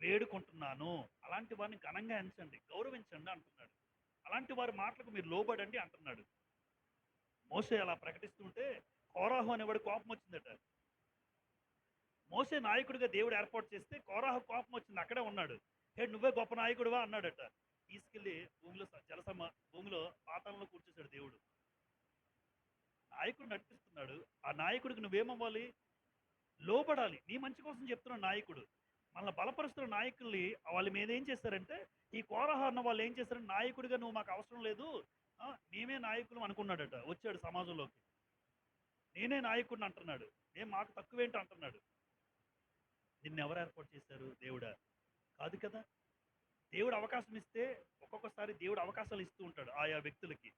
వేడుకుంటున్నాను. అలాంటి వారిని ఘనంగా ఎంచండి, గౌరవించండి అంటున్నాడు. అలాంటి వారి మాటలకు మీరు లోబడండి అంటున్నాడు. మోసే అలా ప్రకటిస్తుంటే కోరాహు అనేవాడు కోపం వచ్చిందట. మోసే నాయకుడిగా దేవుడు ఏర్పాటు చేస్తే కోరాహు కోపం వచ్చింది, అక్కడే ఉన్నాడు. హే నువ్వే గొప్ప నాయకుడివా అన్నాడట. తీసుకెళ్లి భూమిలో పాతాళంలో కూర్చేశాడు దేవుడు. నాయకుడు నడిపిస్తున్నాడు, ఆ నాయకుడికి నువ్వేమవ్వాలి? లోబడాలి. నీ మంచి కోసం చెప్తున్న నాయకుడు. మనల్ని బలపరుస్తున్న నాయకుల్ని వాళ్ళ మీద ఏం చేశారంటే, ఈ కోరహ అన్న వాళ్ళు ఏం చేశారంటే, నాయకుడిగా నువ్వు మాకు అవసరం లేదు, మేమే నాయకులు అనుకున్నాడట. వచ్చాడు సమాజంలోకి, నేనే నాయకుడిని అంటున్నాడు. మాకు తక్కువేంటి అంటున్నాడు. నిన్ను ఎవరు ఏర్పాటు చేశారు? దేవుడా? కాదు కదా. దేవుడు అవకాశం ఇస్తే ఒక్కొక్కసారి దేవుడు అవకాశాలు ఇస్తూ ఉంటాడు ఆయా వ్యక్తులకి.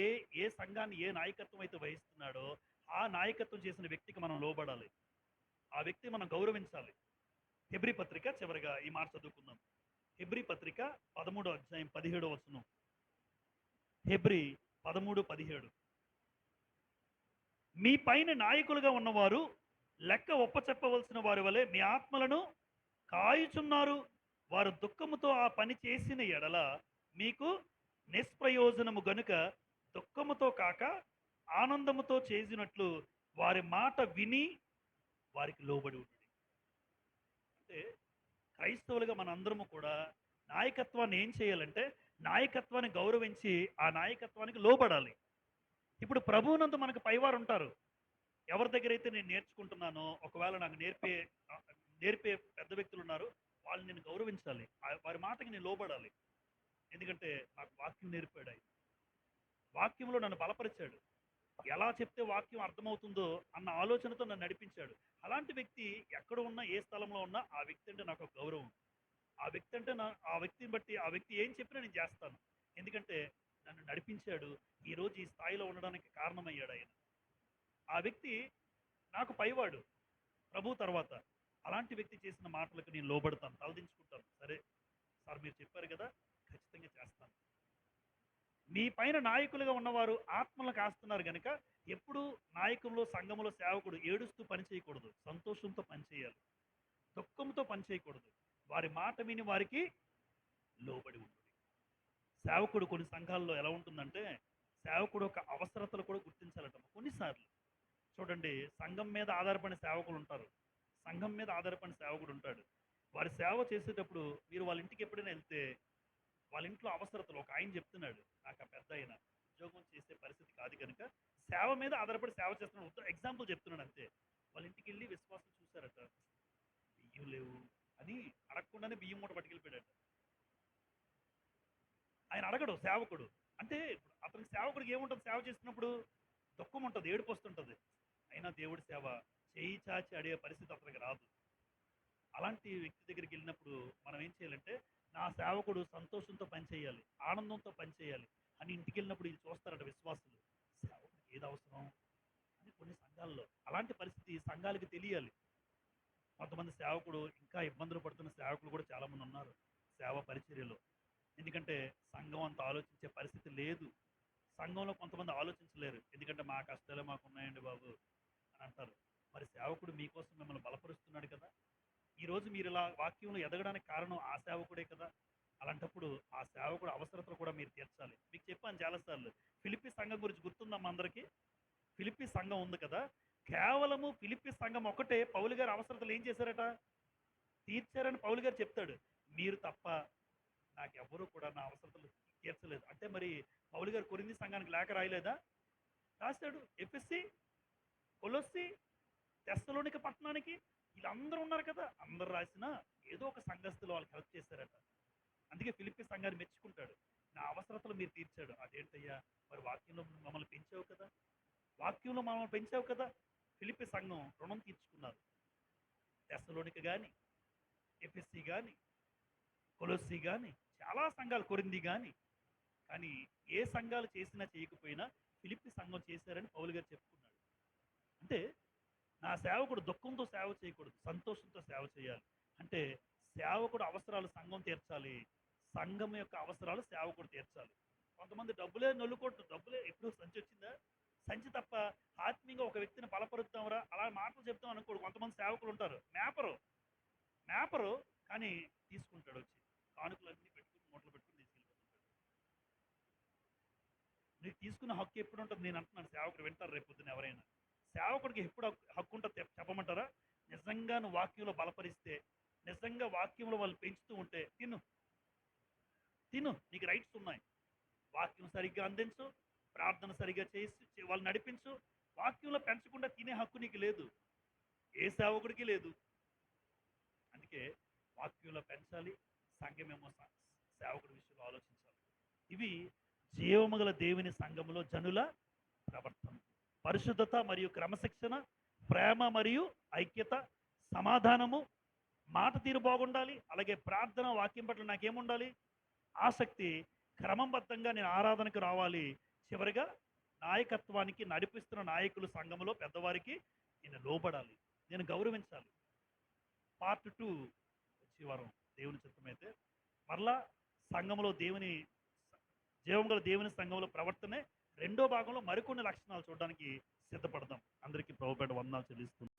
ఏ ఏ సంఘాన్ని ఏ నాయకత్వం అయితే వహిస్తున్నాడో ఆ నాయకత్వం చేసిన వ్యక్తికి మనం లోబడాలి, ఆ వ్యక్తి మనం గౌరవించాలి. హెబ్రీ పత్రిక చివరిగా ఈ మాట చదువుకుందాం. హెబ్రీ పత్రిక 13వ అధ్యాయం 17వ వచనం. హెబ్రీ 13:17. మీ పైన నాయకులుగా ఉన్నవారు లెక్క ఒప్పచెప్పవలసిన వారి వలె మీ ఆత్మలను కాయుచున్నారు. వారు దుఃఖముతో ఆ పని చేసిన ఎడల మీకు నిష్ప్రయోజనము గనుక దుఃఖముతో కాక ఆనందముతో చేసినట్లు వారి మాట విని వారికి లోబడి ఉంటుంది. అంటే క్రైస్తవులుగా మనందరము కూడా నాయకత్వాన్ని ఏం చేయాలంటే, నాయకత్వాన్ని గౌరవించి ఆ నాయకత్వానికి లోబడాలి. ఇప్పుడు ప్రభువునందు మనకు పైవారు ఉంటారు. ఎవరి దగ్గర అయితే నేను నేర్చుకుంటున్నానో, ఒకవేళ నాకు నేర్పే పెద్ద వ్యక్తులు ఉన్నారు, వాళ్ళు నేను గౌరవించాలి, వారి మాటకి నేను లోబడాలి. ఎందుకంటే నాకు వాక్యం నేర్పాడు ఆయన. వాక్యంలో నన్ను బలపరిచాడు. ఎలా చెప్తే వాక్యం అర్థమవుతుందో అన్న ఆలోచనతో నన్ను నడిపించాడు. అలాంటి వ్యక్తి ఎక్కడ ఉన్నా, ఏ స్థలంలో ఉన్నా, ఆ వ్యక్తి అంటే నాకు ఒక గౌరవం. ఆ వ్యక్తి అంటే ఆ వ్యక్తిని బట్టి ఆ వ్యక్తి ఏం చెప్పినా నేను చేస్తాను. ఎందుకంటే నన్ను నడిపించాడు, ఈరోజు ఈ స్థాయిలో ఉండడానికి కారణమయ్యాడు ఆయన. ఆ వ్యక్తి నాకు పైవాడు, ప్రభు తర్వాత. అలాంటి వ్యక్తి చేసిన మాటలకు నేను లోబడతాను, తలదించుకుంటాను. సరే సార్ మీరు చెప్పారు కదా, ఖచ్చితంగా చేస్తాను. మీ పైన నాయకులుగా ఉన్నవారు ఆత్మలను కాస్తున్నారు కనుక ఎప్పుడు నాయకుల్లో, సంఘములో సేవకుడు ఏడుస్తూ పని చేయకూడదు, సంతోషంతో పనిచేయాలి, దుఃఖంతో పని చేయకూడదు. వారి మాట విని వారికి లోబడి ఉంటుంది. సేవకుడు కొన్ని సంఘాల్లో ఎలా ఉంటుందంటే, సేవకుడు ఒక అవసరతలు కూడా గుర్తించాలట. కొన్నిసార్లు చూడండి, సంఘం మీద ఆధారపడిన సేవకులు ఉంటారు, సంఘం మీద ఆధారపడిన సేవకుడు ఉంటాడు. వారి సేవ చేసేటప్పుడు మీరు వాళ్ళ ఇంటికి ఎప్పుడైనా వెళ్తే, వాళ్ళ ఇంట్లో అవసరతలు ఒక ఆయన చెప్తున్నాడు, నాకు ఆ పెద్ద ఆయన ఉద్యోగం చేసే పరిస్థితి కాదు కనుక సేవ మీద ఆధారపడి సేవ చేస్తున్నాడు, ఎగ్జాంపుల్ చెప్తున్నాడు అంతే. వాళ్ళ ఇంటికి వెళ్ళి విశ్వాసం చూశారట, బియ్యం లేవు అని అడగకుండానే బియ్యం మూట పట్టుకెళ్ళిపోయాడట. ఆయన అడగడు సేవకుడు. అంటే అతనికి సేవకుడికి ఏముంటుంది? సేవ చేస్తున్నప్పుడు దుఃఖం ఉంటుంది, ఏడుపు వస్తుంటుంది. అయినా దేవుడి సేవ చేయి చాచి అడిగే పరిస్థితి అతనికి రాదు. అలాంటి వ్యక్తి దగ్గరికి వెళ్ళినప్పుడు మనం ఏం చేయాలంటే, నా సేవకుడు సంతోషంతో పనిచేయాలి, ఆనందంతో పనిచేయాలి అని ఇంటికి వెళ్ళినప్పుడు ఇది చూస్తారట విశ్వాసులు. సేవకుడికి ఏది అవసరం అని కొన్ని సంఘాల్లో అలాంటి పరిస్థితి సంఘాలకి తెలియాలి. కొంతమంది సేవకుడు ఇంకా ఇబ్బందులు పడుతున్న సేవకులు కూడా చాలామంది ఉన్నారు సేవ పరిచర్యలో. ఎందుకంటే సంఘం అంత ఆలోచించే పరిస్థితి లేదు. సంఘంలో కొంతమంది ఆలోచించలేరు, ఎందుకంటే మా కష్టాలే మాకు ఉన్నాయండి బాబు అని అంటారు. మరి సేవకుడు మీకోసం మిమ్మల్ని బలపరుస్తున్నాడు కదా. ఈరోజు మీరు ఇలా వాక్యంలో ఎదగడానికి కారణం ఆ సేవకుడే కదా. అలాంటప్పుడు ఆ సేవకుడు అవసరతలు కూడా మీరు తీర్చాలి. మీకు చెప్పాను చాలాసార్లు, ఫిలిప్పీ సంఘం గురించి గుర్తుందమ్మా అందరికీ. ఫిలిప్పీ సంఘం ఉంది కదా, కేవలము ఫిలిప్పీ సంఘం ఒకటే పౌలు గారి అవసరతలు ఏం చేశారట? తీర్చారని పౌలు గారు చెప్తాడు. మీరు తప్ప నాకెవ్వరూ కూడా నా అవసరతలు తీర్చలేదు అంటే, మరి పౌలు గారు కొరింథీ సంఘానికి లేఖ రాయలేదా? రాశాడు. ఎఫెసీ, కొలొస్సీ, తెస్సలోనిక పట్టణానికి, వీళ్ళందరూ ఉన్నారు కదా, అందరు రాసినా ఏదో ఒక సంఘస్థులు వాళ్ళకి హెల్ప్ చేశారట. అందుకే ఫిలిప్పీ సంఘాన్ని మెచ్చుకుంటాడు. నా అవసరతలు మీరు తీర్చాడు. అదేంటయ్యా, మరి వాక్యంలో మమ్మల్ని పెంచావు కదా, వాక్యంలో మమ్మల్ని పెంచావు కదా. ఫిలిప్పీ సంఘం రుణం తీర్చుకున్నారు. తెస్సలోనిక కానీ, ఎఫ్ఎస్సి కానీ, కొలొస్సి కానీ, చాలా సంఘాలు, కొరింథీ కానీ, కానీ ఏ సంఘాలు చేసినా చేయకపోయినా ఫిలిప్పి సంఘం చేశారని పౌలు గారు చెప్పుకున్నాడు. అంటే నా సేవకుడు దుఃఖంతో సేవ చేయకూడదు, సంతోషంతో సేవ చేయాలి. అంటే సేవకుడు అవసరాలు సంఘం తీర్చాలి, సంఘం యొక్క అవసరాలు సేవకుడు తీర్చాలి. కొంతమంది డబ్బులే నొల్లుకోవట్లేదు, డబ్బులే ఎప్పుడు సంచి వచ్చిందా, సంచి తప్ప ఆత్మీయంగా ఒక వ్యక్తిని బలపరుస్తామరా అలా మాటలు చెప్తాం అనుకోడు. కొంతమంది సేవకులు ఉంటారు, మేపరు మేపరు కానీ తీసుకుంటాడు, వచ్చి కానుకలన్నీ పెట్టుకుని మూటలు పెట్టుకుని తీసుకెళ్ళిపోతుంటాడు. నీకు తీసుకున్న హక్కు ఎప్పుడు ఉంటుంది? నేను అంటున్నాను, సేవకుడు వింటారు రేపు పొద్దున ఎవరైనా. సేవకుడికి ఎప్పుడు హక్కు ఉంటుంది చెప్పమంటారా? నిజంగా నువ్వు వాక్యంలో బలపరిస్తే, నిజంగా వాక్యంలో వాళ్ళు పెంచుతూ ఉంటే తిను తిను, నీకు రైట్స్ ఉన్నాయి. వాక్యం సరిగ్గా అందించు, ప్రార్థన సరిగ్గా చేసి వాళ్ళు నడిపించు. వాక్యంలో పెంచకుండా తినే హక్కు నీకు లేదు, ఏ సేవకుడికి లేదు. అందుకే వాక్యంలో పెంచాలి, సంఘమేమో సేవకుడి విషయంలో ఆలోచించాలి. ఇవి జీవముగల దేవుని సంఘములో జనుల ప్రవర్తన. పరిశుద్ధత మరియు క్రమశిక్షణ, ప్రేమ మరియు ఐక్యత, సమాధానము, మాట తీరు బాగుండాలి. అలాగే ప్రార్థన, వాక్యం పట్ల నాకేముండాలి? ఆసక్తి. క్రమబద్ధంగా నేను ఆరాధనకు రావాలి. చివరిగా నాయకత్వానికి, నడిపిస్తున్న నాయకులు సంఘములో పెద్దవారికి నేను లోబడాలి, నేను గౌరవించాలి. పార్ట్ 2 వచ్చే వారం దేవుని చిత్తమైతే మరలా సంఘములో దేవుని, జీవం గల దేవుని సంఘంలో ప్రవర్తనే రెండో భాగంలో మరికొన్ని లక్షణాలు చూడడానికి సిద్ధపడదాం. అందరికీ ప్రభుపేట వందనాలు చెల్లిస్తున్నాను.